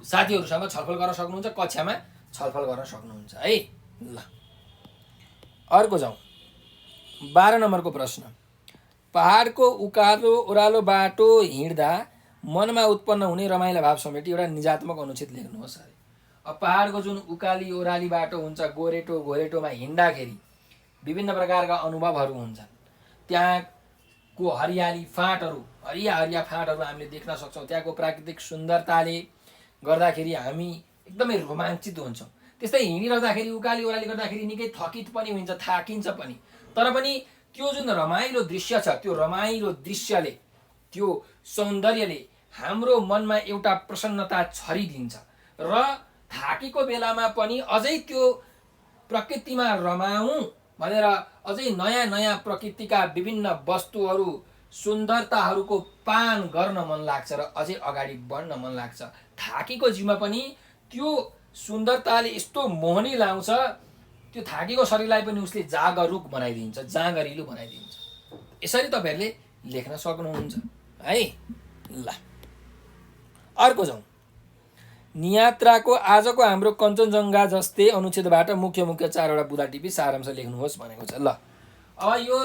साथीहरूसँग छलफल गर्न सक्नुहुन्छ, कक्षामा छलफल गर्न सक्नुहुन्छ है। ल अर्को जाउँ। 12 नम्बरको प्रश्न। पहाडको उकालो ओह्रालो बाटो हिँड्दा मनमा उत्पन्न हुने रमाइला भाव समेटी एउटा निजात्मक अनुच्छेद लेख्नुहोस् अरे। अब पहाडको जुन उकाली ओह्राली बाटो हुन्छ, गोरेटो घोरेटोमा हिँड्दाखेरि विभिन्न प्रकारका अनुभवहरू हुन्छन्। त्यहाँको हरियाली फाँटहरू, हरिया फाँटहरू हामीले देख्न सक्छौँ। त्यहाँको प्राकृतिक सुन्दरताले गर्दाखेरि हामी एकदमै रोमाञ्चित हुन्छौँ। त्यस्तै हिँडिरहँदाखेरि उकाली ओह्राली गर्दाखेरि निकै थकित पनि हुन्छ, थाकिन्छ पनि। तर पनि त्यो जुन रमाइलो दृश्य छ, त्यो रमाइलो दृश्यले, त्यो सौन्दर्यले हाम्रो मनमा एउटा प्रसन्नता छरिदिन्छ र थाकेको बेलामा पनि अझै त्यो प्रकृतिमा रमाउँ भनेर अझै नयाँ नयाँ प्रकृतिका विभिन्न वस्तुहरू, सुन्दरताहरूको पान गर्न मन लाग्छ र अझै अगाडि बढ्न मन लाग्छ। थाकेको जिउमा पनि त्यो सुन्दरताले यस्तो मोहनी लाउँछ, त्यो थाकेको शरीरलाई पनि उसले जागरुक बनाइदिन्छ, जाँगरिलो बनाइदिन्छ। यसरी तपाईँहरूले लेख्न सक्नुहुन्छ है। ल अर्को जाउँ। नियात्राको आजको हाम्रो कञ्चनजङ्घा जस्तै अनुच्छेदबाट मुख्य मुख्य 4वटा बुँदा टिपी सारांश लेख्नुहोस् भनेको छ। ल अब यो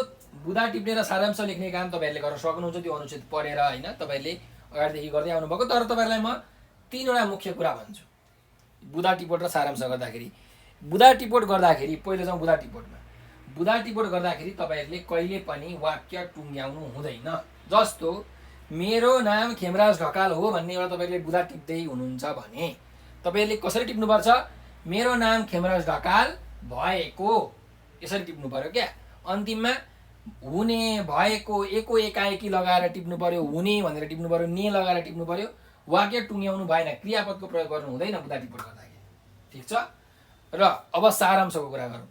बुँदा टिप्ने र सारांश लेख्ने काम तपाईँहरूले गर्न सक्नुहुन्छ, त्यो अनुच्छेद पढेर होइन, तपाईँहरूले अगाडिदेखि गर्दै आउनुभएको। तर तपाईँहरूलाई म 3वटा मुख्य कुरा भन्छु बुँदा टिपोट र सारांश गर्दाखेरि। बुँदा टिपोट गर्दाखेरि पहिलो जाउँ बुँदा टिपोटमा। बुँदा टिपोट गर्दाखेरि तपाईँहरूले कहिले पनि वाक्य टुङ्ग्याउनु हुँदैन। जस्तो मेरो नाम खेमराज ढकाल हो भन्ने एउटा तपाईँले बुँदा टिप्दै हुनुहुन्छ भने तपाईँहरूले कसरी टिप्नुपर्छ? मेरो नाम खेमराज ढकाल भएको, यसरी टिप्नु पर्यो क्या। अन्तिममा हुने, भएको, एको एकाएकी लगाएर टिप्नु पर्यो, हुने भनेर टिप्नु पर्यो, ने लगाएर टिप्नु पर्यो। वाक्य टुङ्ग्याउनु भएन, क्रियापदको प्रयोग गर्नु हुँदैन बुँदा टिपोट गर्दाखेरि। ठिक छ। र अब सारांशको कुरा गरौँ।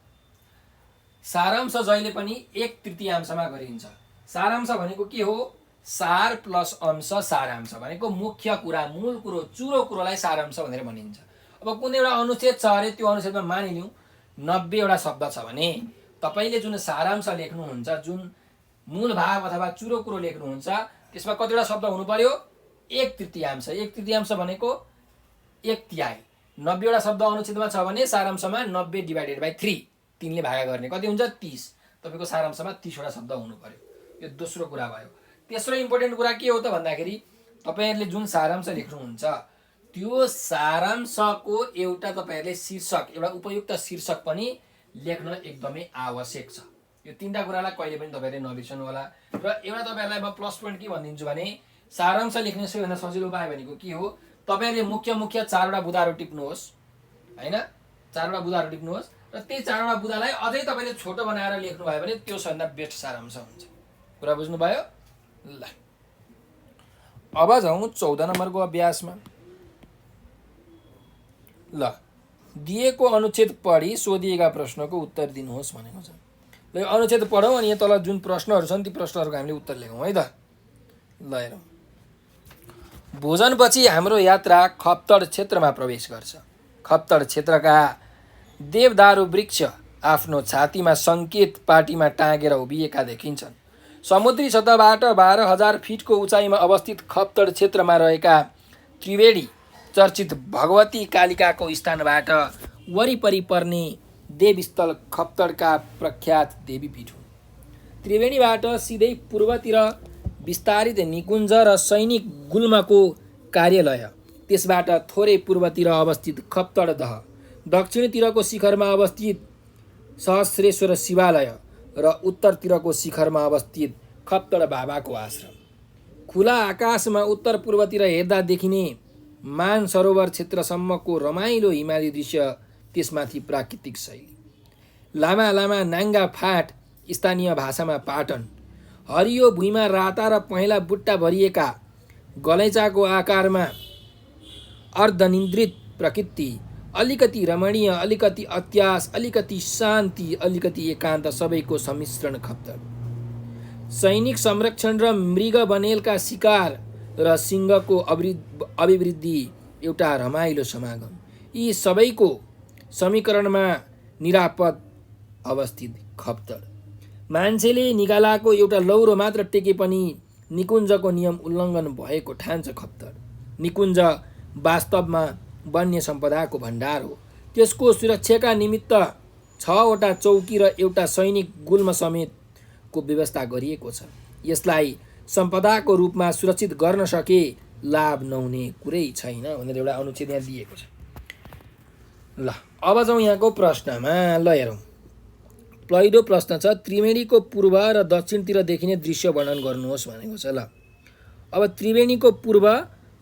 सारांश जहिले पनि 1/3 गरिन्छ। सारांश भनेको के हो? सार प्लस अंश सारांश भनेको मुख्य कुरा, मूल कुरो, चुरो कुरोलाई सारांश भनेर भनिन्छ। अब कुनै एउटा अनुच्छेद छ अरे, त्यो अनुच्छेदमा मानिलिउँ 90वटा शब्द छ भने तपाईँले जुन सारांश लेख्नुहुन्छ, जुन मूल भाव अथवा चुरो कुरो लेख्नुहुन्छ, त्यसमा कतिवटा शब्द हुनु पर्यो? 1/3। 1/3 भनेको 1/3। 90वटा शब्द अनुच्छेदमा छ भने सारांशमा 90/3, 3ले भागा गर्ने कति हुन्छ? 30। तपाईँको सारांशमा 30वटा शब्द हुनु पर्यो। यो दोस्रो कुरा भयो। तेस्रो इम्पोर्टेन्ट कुरा के हो त भन्दाखेरि तपाईँहरूले जुन सारांश लेख्नुहुन्छ त्यो सारांशको एउटा तपाईँहरूले शीर्षक, एउटा उपयुक्त शीर्षक पनि लेख्न एकदमै आवश्यक छ। यो 3टा कुरालाई कहिले पनि तपाईँहरूले नबिर्सनु होला। र एउटा तपाईँहरूलाई म प्लस पोइन्ट के भनिदिन्छु भने सारांश लेख्ने सबैभन्दा सजिलो उपाय भनेको के हो? तपाईँहरूले मुख्य मुख्य 4वटा बुँदाहरू टिप्नुहोस् होइन, 4वटा बुँदाहरू टिप्नुहोस् र त्यही 4वटा बुँदालाई अझै तपाईँले छोटो बनाएर लेख्नुभयो भने त्यो सबभन्दा बेस्ट सारांश हुन्छ। कुरा बुझ्नुभयो? ल अब जाउँ 14 नम्बरको अभ्यासमा। ल दिएको अनुच्छेद पढी सोधिएका प्रश्नको उत्तर दिनुहोस् भनेको छ। ल यो अनुच्छेद पढौँ अनि यहाँ तल जुन प्रश्नहरू छन् ती प्रश्नहरूको हामीले उत्तर लेखौँ है त। ल हेरौँ। भोजनपछि हाम्रो यात्रा खप्तड क्षेत्रमा प्रवेश गर्छ। खप्तड क्षेत्रका देवदारू वृक्ष आफ्नो छातीमा सङ्केत पाटीमा टाँगेर उभिएका देखिन्छन्। समुद्री सतहबाट 12,000 फिटको उचाइमा अवस्थित खप्तड क्षेत्रमा रहेका त्रिवेणी चर्चित भगवती कालिकाको स्थानबाट वरिपरि पर्ने देवस्थल खप्तडका प्रख्यात देवीपीठ हुन्। त्रिवेणीबाट सिधै पूर्वतिर विस्तारित निकुञ्ज र सैनिक गुल्मको कार्यालय, त्यसबाट थोरै पूर्वतिर अवस्थित खप्तड दह, दक्षिणतिरको शिखरमा अवस्थित सहस्रेश्वर शिवालय र उत्तरतिरको शिखरमा अवस्थित खप्तड बाबाको आश्रम। खुला आकाशमा उत्तर पूर्वतिर हेर्दा देखिने मानसरोवर क्षेत्रसम्मको रमाइलो हिमाली दृश्य, त्यसमाथि प्राकृतिक शैली, लामा लामा नाङ्गा फाँट, स्थानीय भाषामा पाटन, हरियो भुइँमा राता र पहेँला बुट्टा भरिएका गलैँचाको आकारमा अर्धनिन्द्रित प्रकृति, अलिकति रमणीय, अलिकति अत्यास, अलिकति शान्ति, अलिकति एकान्त, सबैको सम्मिश्रण खप्तड। सैनिक संरक्षण र मृग बनेलका शिकार र सिंहको अभिवृद्धि, एउटा रमाइलो समागम। यी सबैको समीकरणमा निरापद अवस्थित खप्तड। मान्छेले निकालाको एउटा लौरो मात्र टेके पनि निकुञ्जको नियम उल्लङ्घन भएको ठान्छ खप्तड। निकुञ्ज वास्तवमा वन्य सम्पदाको भण्डार हो। त्यसको सुरक्षाका निमित्त 6वटा चौकी र एउटा सैनिक गुल्म समेतको व्यवस्था गरिएको छ। यसलाई सम्पदाको रूपमा सुरक्षित गर्न सके लाभ नहुने कुरै छैन भनेर एउटा अनुच्छेद यहाँ दिएको छ। ल अब जाउँ यहाँको प्रश्नमा। ल हेरौँ। पहिलो प्रश्न छ त्रिवेणीको पूर्व र दक्षिणतिर देखिने दृश्य वर्णन गर्नुहोस् भनेको छ। ल अब त्रिवेणीको पूर्व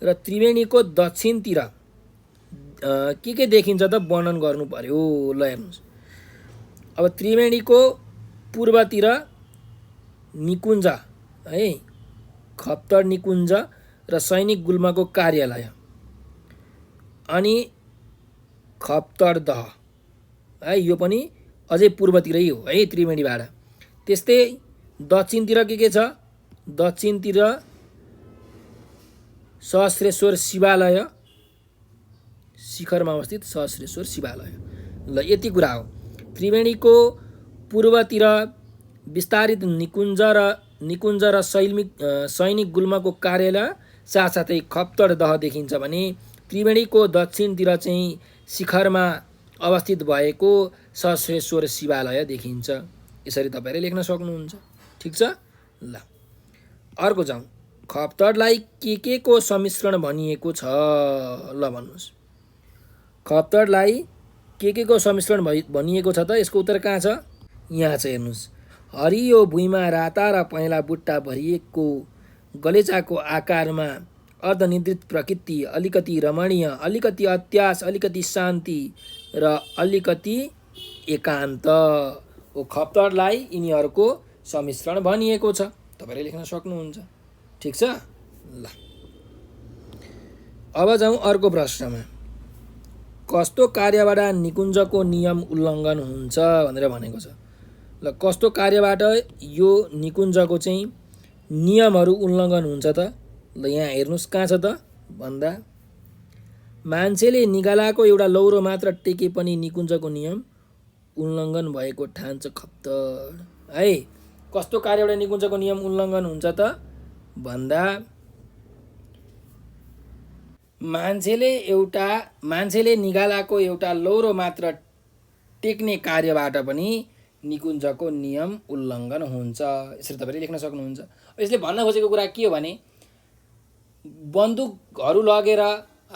र त्रिवेणीको दक्षिणतिर के देखिन्छ त वर्णन गर्नु पर्यो। ल हेर्नुहोस्। अब त्रिवेणीको पूर्वतिर निकुञ्ज है, खप्तड निकुञ्ज र सैनिक गुल्मको कार्यालय, अनि खप्तड दह है, यो पनि अझै पूर्वतिरै हो है त्रिवेणीबाट। त्यस्तै दक्षिणतिर के छ? दक्षिणतिर सहस्रेश्वर शिवालय, शिखरमा अवस्थित सहस्रेश्वर शिवालय। ल यति कुरा हो। त्रिवेणीको पूर्वतिर विस्तारित निकुञ्ज र सैनिक गुल्मको कार्यालय साथसाथै खप्तड दह देखिन्छ भने त्रिवेणीको दक्षिणतिर चाहिँ शिखरमा अवस्थित भएको सहस्रेश्वर शिवालय देखिन्छ। यसरी तपाईँले लेख्न सक्नुहुन्छ। ठिक छ। ल अर्को जाउँ। खप्तडलाई के को सम्मिश्रण भनिएको छ? ल भन्नुहोस्। खप्तडलाई के को सम्मिश्रण भनिएको छ त? यसको उत्तर कहाँ छ? यहाँ छ, हेर्नुहोस्। हरियो भुइँमा राता र पहेँला बुट्टा भरिएको गलेचाको आकारमा अर्धनिद्रित प्रकृति, अलिकति रमणीय, अलिकति अत्यास, अलिकति शान्ति र अलिकति एकान्त हो खप्तडलाई यिनीहरूको सम्मिश्रण भनिएको छ। तपाईँले लेख्न सक्नुहुन्छ। ठिक छ। ल अब जाउँ अर्को प्रश्नमा। कस्तो कार्यबाट निकुञ्जको नियम उल्लङ्घन हुन्छ भनेर भनेको छ। ल कस्तो कार्यबाट यो निकुञ्जको चाहिँ नियमहरू उल्लङ्घन हुन्छ त? ल यहाँ हेर्नुहोस् कहाँ छ त भन्दा, मान्छेले निगालाको एउटा लौरो मात्र टेके पनि निकुञ्जको नियम उल्लङ्घन भएको ठान्छ खप्तड। है कस्तो कार्यबाट निकुञ्जको नियम उल्लङ्घन हुन्छ त भन्दा, मान्छेले निगालाको एउटा लौरो मात्र टेक्ने कार्यबाट पनि निकुञ्जको नियम उल्लङ्घन हुन्छ। यसरी तपाईँले लेख्न सक्नुहुन्छ। यसले भन्न खोजेको कुरा के हो भने, बन्दुकहरू लगेर,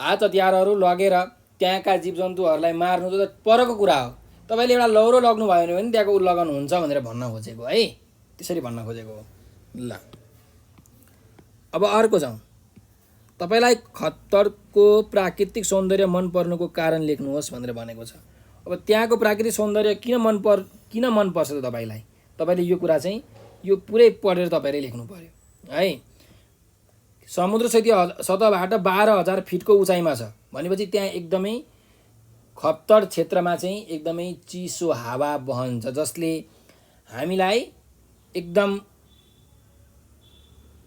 हात हतियारहरू लगेर त्यहाँका जीवजन्तुहरूलाई मार्नु त परको कुरा हो। तपाईँले एउटा लौरो लग्नु भयो भने पनि त्यहाँको उल्लङ्घन हुन्छ भनेर भन्न खोजेको है। त्यसरी भन्न खोजेको हो। ल अब अर्को जाउँ। तपाईँलाई खप्तडको प्राकृतिक सौन्दर्य मन पर्नुको कारण लेख्नुहोस् भनेर भनेको छ। अब त्यहाँको प्राकृतिक सौन्दर्य किन मन पर्छ त तपाईँलाई? तपाईँले यो कुरा चाहिँ यो पुरै पढेर तपाईँले लेख्नु पर्यो है। समुद्र सतहबाट 12,000 फिटको उचाइमा छ भनेपछि त्यहाँ एकदमै खप्तड क्षेत्रमा चाहिँ एकदमै चिसो हावा बहन्छ, जसले हामीलाई एकदम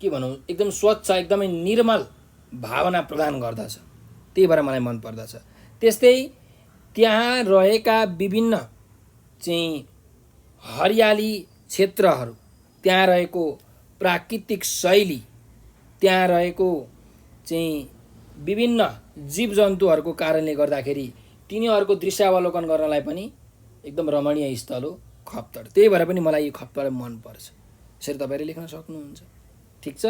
के भनौँ, एकदम स्वच्छ, एकदमै निर्मल भावना प्रदान गर्दछ। त्यही भएर मलाई मन पर्दछ। त्यस्तै त्यहाँ रहेका विभिन्न चाहिँ हरियाली क्षेत्रहरू, त्यहाँ रहेको प्राकृतिक शैली, त्यहाँ रहेको चाहिँ विभिन्न जीवजन्तुहरूको कारणले गर्दाखेरि तिनीहरूको दृश्यावलोकन गर्नलाई पनि एकदम रमणीय स्थल हो खप्तड। त्यही भएर पनि मलाई यो खप्तड मनपर्छ। यसरी तपाईँले लेख्न सक्नुहुन्छ। ठिक छ।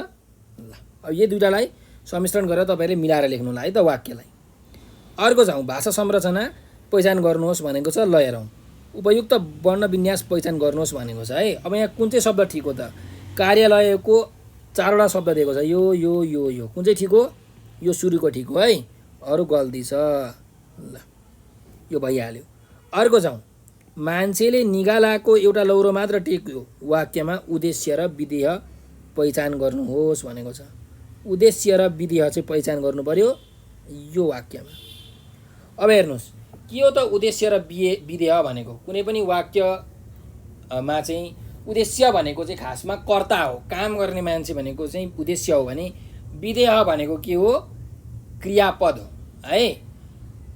ल अब यो दुइटालाई सम्मिश्रण गरेर तपाईँले मिलाएर लेख्नुलाई है त वाक्यलाई। अर्को जाउँ। भाषा संरचना पहिचान गर्नुहोस् भनेको छ। ल हेरौँ। उपयुक्त वर्ण विन्यास पहिचान गर्नुहोस् भनेको छ है। अब यहाँ कुन चाहिँ शब्द ठिक हो त? कार्यालयको 4वटा शब्द दिएको छ। यो यो यो यो कुन चाहिँ ठिक हो? यो सुरुको ठिक हो है। अरू गल्ती छ। ल यो भइहाल्यो। अर्को जाउँ। मान्छेले निगालाको एउटा लौरो मात्र टेक्यो वाक्यमा उद्देश्य र विधेय पहिचान गर्नुहोस् भनेको छ। उद्देश्य र विधेय चाहिँ पहिचान गर्नु पर्यो यो वाक्यमा। अब हेर्नुहोस् के हो त उद्देश्य र विधेय भनेको? कुनै पनि वाक्यमा चाहिँ उद्देश्य भनेको चाहिँ खासमा कर्ता हो, काम गर्ने मान्छे भनेको चाहिँ उद्देश्य हो भने विधेय भनेको के हो? क्रियापद हो है।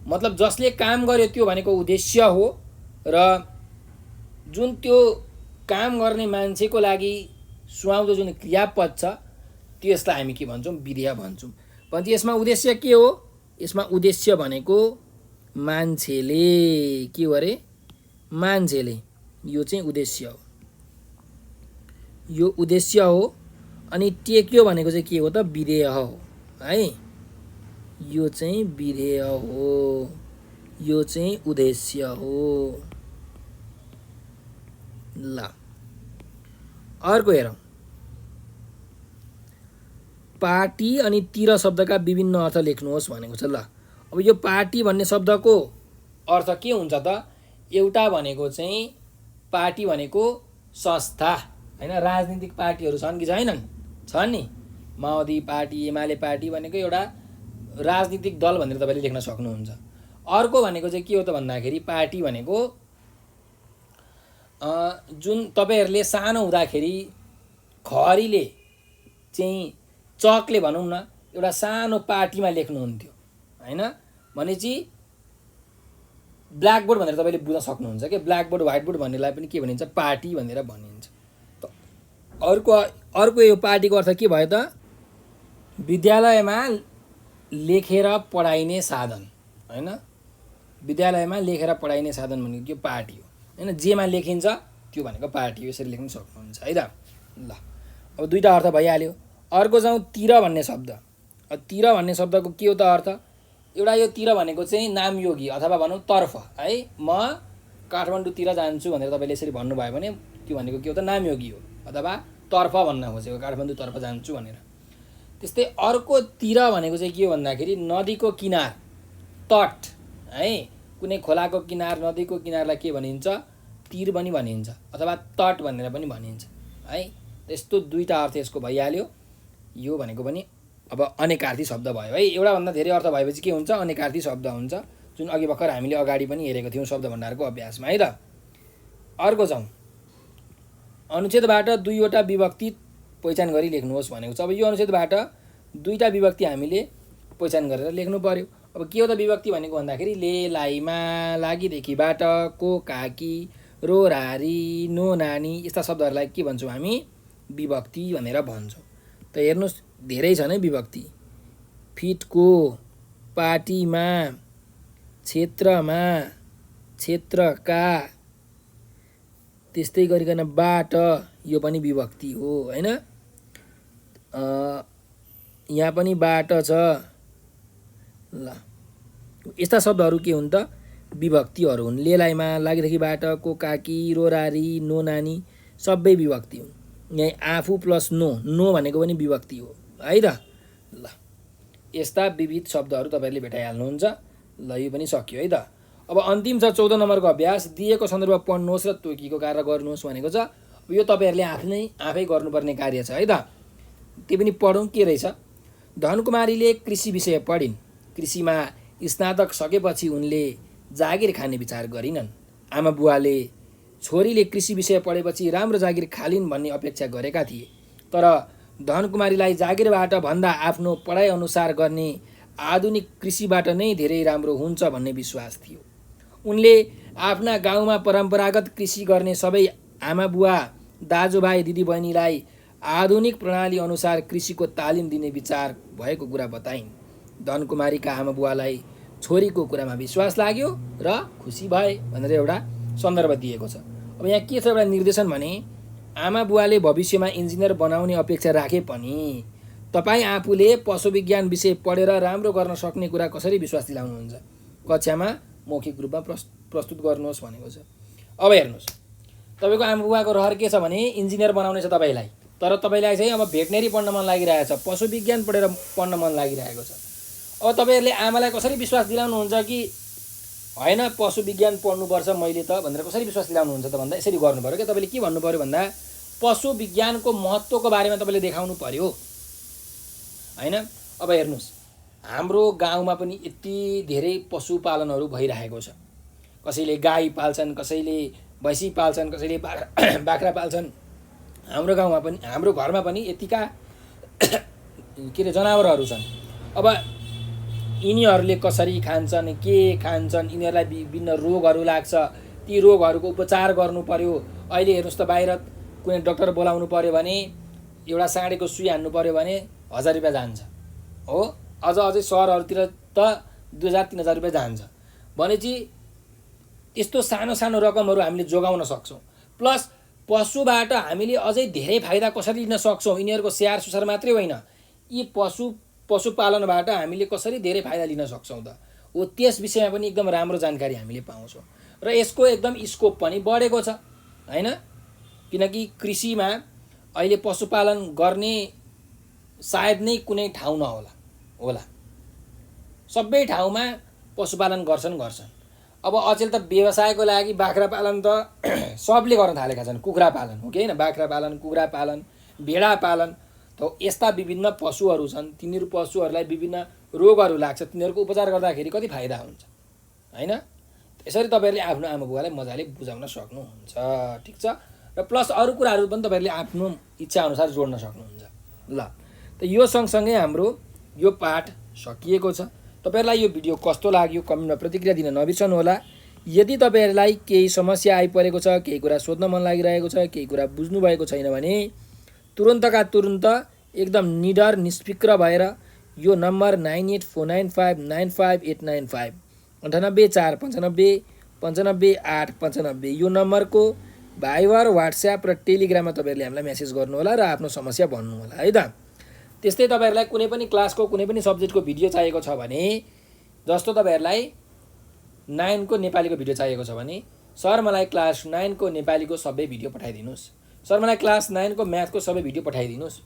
मतलब जसले काम गर्यो त्यो भनेको उद्देश्य हो र जुन त्यो काम गर्ने मान्छेको लागि सुहाउँदो जुन क्रियापद छ त्यसलाई हामी के भन्छौँ? विधेय भन्छौँ। भने यसमा उद्देश्य के हो? यसमा उद्देश्य भनेको मान्छेले के हो अरे? मान्छेले। यो चाहिँ उद्देश्य हो। यो उद्देश्य हो। अनि टेक्यो भनेको चाहिँ के हो त? विधेय हो है। यो चाहिँ विधेय हो, यो चाहिँ उद्देश्य हो। ल अर्को हेरौँ। पार्टी अनि तिर शब्दका विभिन्न अर्थ लेख्नुहोस् भनेको छ। ल अब यो पार्टी भन्ने शब्दको अर्थ के हुन्छ त? एउटा भनेको चाहिँ पार्टी भनेको संस्था हैन। राजनीतिक पार्टीहरू छन् कि छैनन्? छन् नि। माओवादी पार्टी, एमाले पार्टी भनेको एउटा राजनीतिक दल भनेर तपाईँले लेख्न सक्नुहुन्छ। अर्को भनेको चाहिँ के हो त भन्दाखेरि पार्टी भनेको जुन तपाईँहरूले सानो हुँदाखेरि खरीले चाहिँ चकले भनौँ न एउटा सानो पार्टीमा लेख्नुहुन्थ्यो हैन। भनेपछि ब्ल्याकबोर्ड भनेर तपाईँले बुझ्न सक्नुहुन्छ कि ब्ल्याकबोर्ड व्हाइट बोर्ड भन्नेलाई पनि के भनिन्छ पार्टी भनेर भनिन्छ। त अर्को यो पार्टीको अर्थ के भयो त विद्यालयमा लेखेर पढाइने साधन हैन। विद्यालयमा लेखेर पढाइने साधन भनेको त्यो पार्टी हो हैन। जेमा लेखिन्छ त्यो भनेको पार्टी हो। यसरी लेख्न सक्नुहुन्छ है त। ल अब दुईटा अर्थ भइहाल्यो। अर्को जाउँ तिर भन्ने शब्द। तिर भन्ने शब्दको के हो त अर्थ? एउटा यो तिर भनेको चाहिँ नामयोगी अथवा भनौँ तर्फ है। म काठमाडौँतिर जान्छु भनेर तपाईँले यसरी भन्नुभयो भने त्यो भनेको के हो त नामयोगी हो अथवा तर्फ भन्न खोजेको काठमाडौँतर्फ जान्छु भनेर। त्यस्तै अर्को तिर भनेको चाहिँ के हो भन्दाखेरि नदीको किनार तट है। कुनै खोलाको किनार नदीको किनारलाई के भनिन्छ तिर पनि भनिन्छ अथवा तट भनेर पनि भनिन्छ है। यस्तो दुईटा अर्थ यसको भइहाल्यो। यो भनेको पनि अब अनेकार्थी शब्द भयो है। एउटा भन्दा धेरै अर्थ भएपछि के हुन्छ अनेकार्थी शब्द हुन्छ जुन अघि भर्खर हामीले अगाडि पनि हेरेको थियौँ शब्द भण्डारको अभ्यासमा है त। अर्को जाउँ अनुच्छेदबाट दुईवटा विभक्ति पहिचान गरी लेख्नुहोस् भनेको छ। अब यो अनुच्छेदबाट दुईटा विभक्ति हामीले पहिचान गरेर लेख्नु पर्यो। अब के हो त विभक्ति भनेको भन्दाखेरि ले लाइमा लागिदेखिबाट को काकी रो रारी नो नानी यस्ता शब्दहरूलाई के भन्छौँ हामी विभक्ति भनेर भन्छौँ। त हेर्नुहोस् धेरै छन् है विभक्ति। फिटको पार्टीमा क्षेत्रमा क्षेत्रका त्यस्तै गरिकन बाट यो पनि विभक्ति हो हैन। यहाँ पनि बाट छ। ल यस्ता शब्दहरू के हुन् त विभक्तिहरू हुन्। लेलाइमा लागिदेखिबाट को काकी रो रारी नो नानी सबै विभक्ति हुन्। यहाँ आफू प्लस नो नो भनेको पनि विभक्ति हो है त। ल यस्ता विविध शब्दहरू तपाईँहरूले भेटाइहाल्नुहुन्छ। ल यो पनि सकियो है त। अब अन्तिम छ 14 नम्बरको अभ्यास। दिएको सन्दर्भ पढ्नुहोस् र तोकीको कार्य गर्नुहोस् भनेको छ। यो तपाईँहरूले आफै गर्नुपर्ने कार्य छ है त। त्यो पनि पढौँ के रहेछ। धनकुमारीले कृषि विषय पढिन्। कृषिमा स्नातक सकेपछि उनले जागिर खाने विचार गरिनन्। आमा बुवाले छोरीले कृषि विषय पढेपछि राम्रो जागिर खालिन् भन्ने अपेक्षा गरेका थिए। तर धनकुमारीलाई जागिरबाट भन्दा आफ्नो पढाइ अनुसार गर्ने आधुनिक कृषिबाट नै धेरै राम्रो हुन्छ भन्ने विश्वास थियो। उनले आफ्ना गाउँमा परम्परागत कृषि गर्ने सबै आमा बुवा दाजुभाइ दिदीबहिनीलाई आधुनिक प्रणाली अनुसार कृषिको तालिम दिने विचार भएको कुरा बताइन्। धनकुमारीका आमा बुवालाई छोरीको कुरामा विश्वास लाग्यो र खुसी भए भनेर एउटा सन्दर्भ दिएको छ। अब यहाँ के छ एउटा निर्देशन भने आमा बुवाले भविष्यमा इन्जिनियर बनाउने अपेक्षा राखे पनि तपाईँ आफूले पशुविज्ञान विषय पढेर राम्रो गर्न सक्ने कुरा कसरी विश्वास दिलाउनुहुन्छ। कक्षामा मौखिक रूपमा प्रस्तुत गर्नुहोस् भनेको छ। अब हेर्नुहोस् तपाईँको आमा बुवाको रहर के छ भने इन्जिनियर बनाउने छ तपाईँलाई। तर तपाईँलाई चाहिँ अब भेटनेरी पढ्न मन लागिरहेछ पशुविज्ञान पढेर पढ्न मन लागिरहेको छ। अब तपाईँहरूले आमालाई कसरी विश्वास दिलाउनुहुन्छ कि होइन पशुविज्ञान पढ्नुपर्छ मैले त भनेर कसरी विश्वास दिलाउनुहुन्छ त भन्दा यसरी गर्नु पर्यो क्या। तपाईँले के भन्नु पर्यो भन्दा पशुविज्ञानको महत्त्वको बारेमा तपाईँले देखाउनु पर्यो हैन। अब हेर्नुहोस् हाम्रो गाउँमा पनि यति धेरै पशुपालनहरू भइरहेको छ। कसैले गाई पाल्छन् कसैले भैँसी पाल्छन् कसैले बाख्रा पाल्छन्। हाम्रो गाउँमा पनि हाम्रो घरमा पनि यतिका के अरे जनावरहरू छन्। अब यिनीहरूले कसरी खान्छन् के खान्छन् यिनीहरूलाई विभिन्न रोगहरू लाग्छ ती रोगहरूको उपचार गर्नु पर्यो। अहिले हेर्नुहोस् त बाहिर कुनै डाक्टर बोलाउनु पर्यो भने एउटा साँडेको सुई हान्नु पर्यो भने 1000 रुपियाँ जान्छ हो। अझै सहरहरूतिर त 2000-3000 रुपियाँ जान्छ भनेपछि यस्तो सानो सानो रकमहरू हामीले जोगाउन सक्छौँ। प्लस पशुबाट हामीले अझै धेरै फाइदा कसरी लिन सक्छौँ यिनीहरूको स्याहार सुसार मात्रै होइन यी पशुपालनबाट हामीले कसरी धेरै फाइदा लिन सक्छौँ त हो त्यस विषयमा पनि एकदम राम्रो जानकारी हामीले पाउँछौँ। र यसको एकदम स्कोप पनि बढेको छ हैन। किनकि कृषिमा अहिले पशुपालन गर्ने सायद नै कुनै ठाउँ नहोला सबै ठाउँमा पशुपालन गर्छन्। अब अचेल त व्यवसायको लागि बाख्रा पालन त सबले गर्न थालेका छन्। कुखुरा पालन हो कि हैन बाख्रा पालन कुखुरा पालन भेडा पालन त यस्ता विभिन्न पशुहरू छन्। तिनीहरू पशुहरूलाई विभिन्न रोगहरू लाग्छ तिनीहरूको उपचार गर्दाखेरि कति फाइदा हुन्छ हैन। यसरी तपाईँहरूले आफ्नो आमा बुवालाई मजाले बुझाउन सक्नुहुन्छ ठिक छ। र प्लस अरू कुराहरू पनि तपाईँहरूले आफ्नो इच्छा अनुसार जोड्न सक्नुहुन्छ। ल त यो सँगसँगै हाम्रो यो पाठ सकिएको छ। त तपाईहरुलाई यो भिडियो कस्तो लाग्यो कमेन्टमा प्रतिक्रिया दिन नबिर्सनु होला। यदि तपाईहरुलाई केही समस्या आइपरेको छ, केही कुरा सोध्न मन लागिरहेको छ, केही कुरा बुझ्नु भएको छैन भने तुरुन्तका तुरुन्त एकदम निडर निष्फिक्र भएर यो नम्बर 9849595895 9845955895 यो नम्बरको भाइबर व्हाट्सएप र टेलिग्राममा तपाईहरुले हामीलाई मेसेज गर्नु होला र आफ्नो समस्या भन्नु होला है त। त्यस्तै तपाईहरुलाई कुनै पनि क्लासको कुनै पनि सब्जेक्टको भिडियो चाहिएको छ भने जस्तो तपाईहरुलाई 9 को नेपालीको भिडियो चाहिएको छ भने सर मलाई क्लास 9 को नेपालीको सबै भिडियो पठाइदिनुस्, सर मलाई क्लास 9 को म्याथको सबै भिडियो पठाइदिनुस्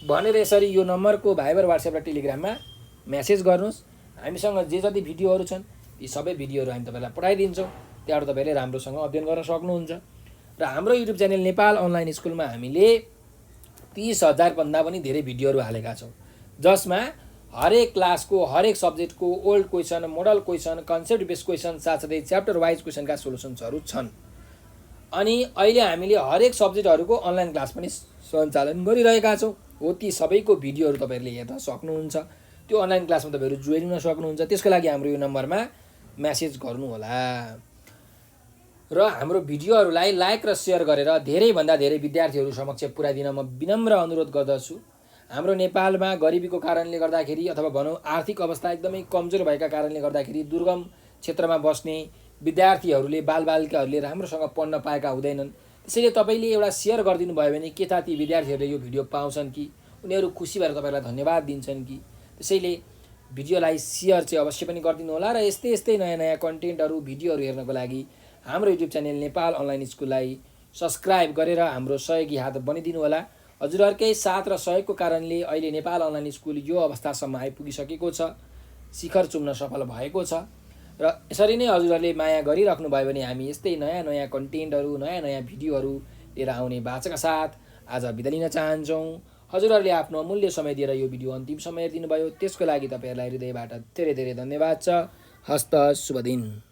भनेर यसरी यो नम्बरको भाइबर व्हाट्सएप र टेलिग्राममा मेसेज गर्नुस्। हामीसँग जे जति भिडियोहरू छन् ती सबै भिडियोहरू हामी तपाईलाई पठाइदिन्छौँ। त्यहाँबाट तपाईले राम्रोसँग अध्ययन गर्न सक्नुहुन्छ। र हाम्रो युट्युब च्यानल नेपाल अनलाइन स्कुलमा हामीले 30,000 भन्दा पनि धेरै भिडियोहरू हालेका छौँ, जसमा हरेक क्लासको हरेक सब्जेक्टको old question, model question, concept based question साथसाथै च्याप्टर वाइज क्वेसनका सोलुसन्सहरू छन्। अनि अहिले हामीले हरेक सब्जेक्टहरूको अनलाइन क्लास पनि सञ्चालन गरिरहेका छौँ। हो ती सबैको भिडियोहरू तपाईहरुले हेर्न सक्नुहुन्छ। त्यो अनलाइन क्लासमा तपाईहरु जोइन हुन सक्नुहुन्छ। त्यसको लागि हाम्रो यो नम्बरमा मेसेज गर्नु होला र हाम्रो भिडियोहरूलाई लाइक र शेयर गरेर धेरै भन्दा धेरै विद्यार्थीहरू समक्ष पुर्याइदिन म विनम्र अनुरोध गर्दछु। हाम्रो नेपालमा गरिबीको कारणले गर्दाखेरि अथवा भनौँ आर्थिक अवस्था एकदमै कमजोर भएका कारणले गर्दाखेरि दुर्गम क्षेत्रमा बस्ने विद्यार्थीहरूले बालबालिकाहरूले राम्रोसँग पढ्न पाएका हुँदैनन्। त्यसैले तपाईले एउटा शेयर गरिदिनु भयो भने के थाहा ती विद्यार्थीहरूले यो भिडियो पाउँछन् कि उनीहरू खुसी भएर तपाईलाई धन्यवाद दिन्छन् कि। त्यसैले भिडियोलाई शेयर चाहिँ अवश्य पनि गरिदिनु होला र यस्तै यस्तै नयाँ नयाँ कन्टेन्टहरू भिडियोहरू हेर्नको लागि हाम्रो युट्युब च्यानल नेपाल अनलाइन स्कुललाई सब्स्क्राइब गरेर हाम्रो सहयोगी हात बनिदिनु होला। हजुरहरूकै साथ र सहयोगको कारणले अहिले नेपाल अनलाइन स्कुल यो अवस्थासम्म आइपुगिसकेको छ, शिखर चुम्न सफल भएको छ। र यसरी नै हजुरहरूले माया गरिराख्नु भयो भने हामी यस्तै नयाँ नयाँ कन्टेन्टहरू, नयाँ नयाँ भिडियोहरू लिएर आउने बाचाका साथ आज बिदा लिन चाहन्छौँ। हजुरहरूले आफ्नो अमूल्य समय दिएर यो भिडियो अन्तिमसम्म हेरिदिनु भयो, त्यसको लागि तपाईहरुलाई हृदयबाट धेरै धेरै धन्यवाद छ। हस्त शुभ दिन।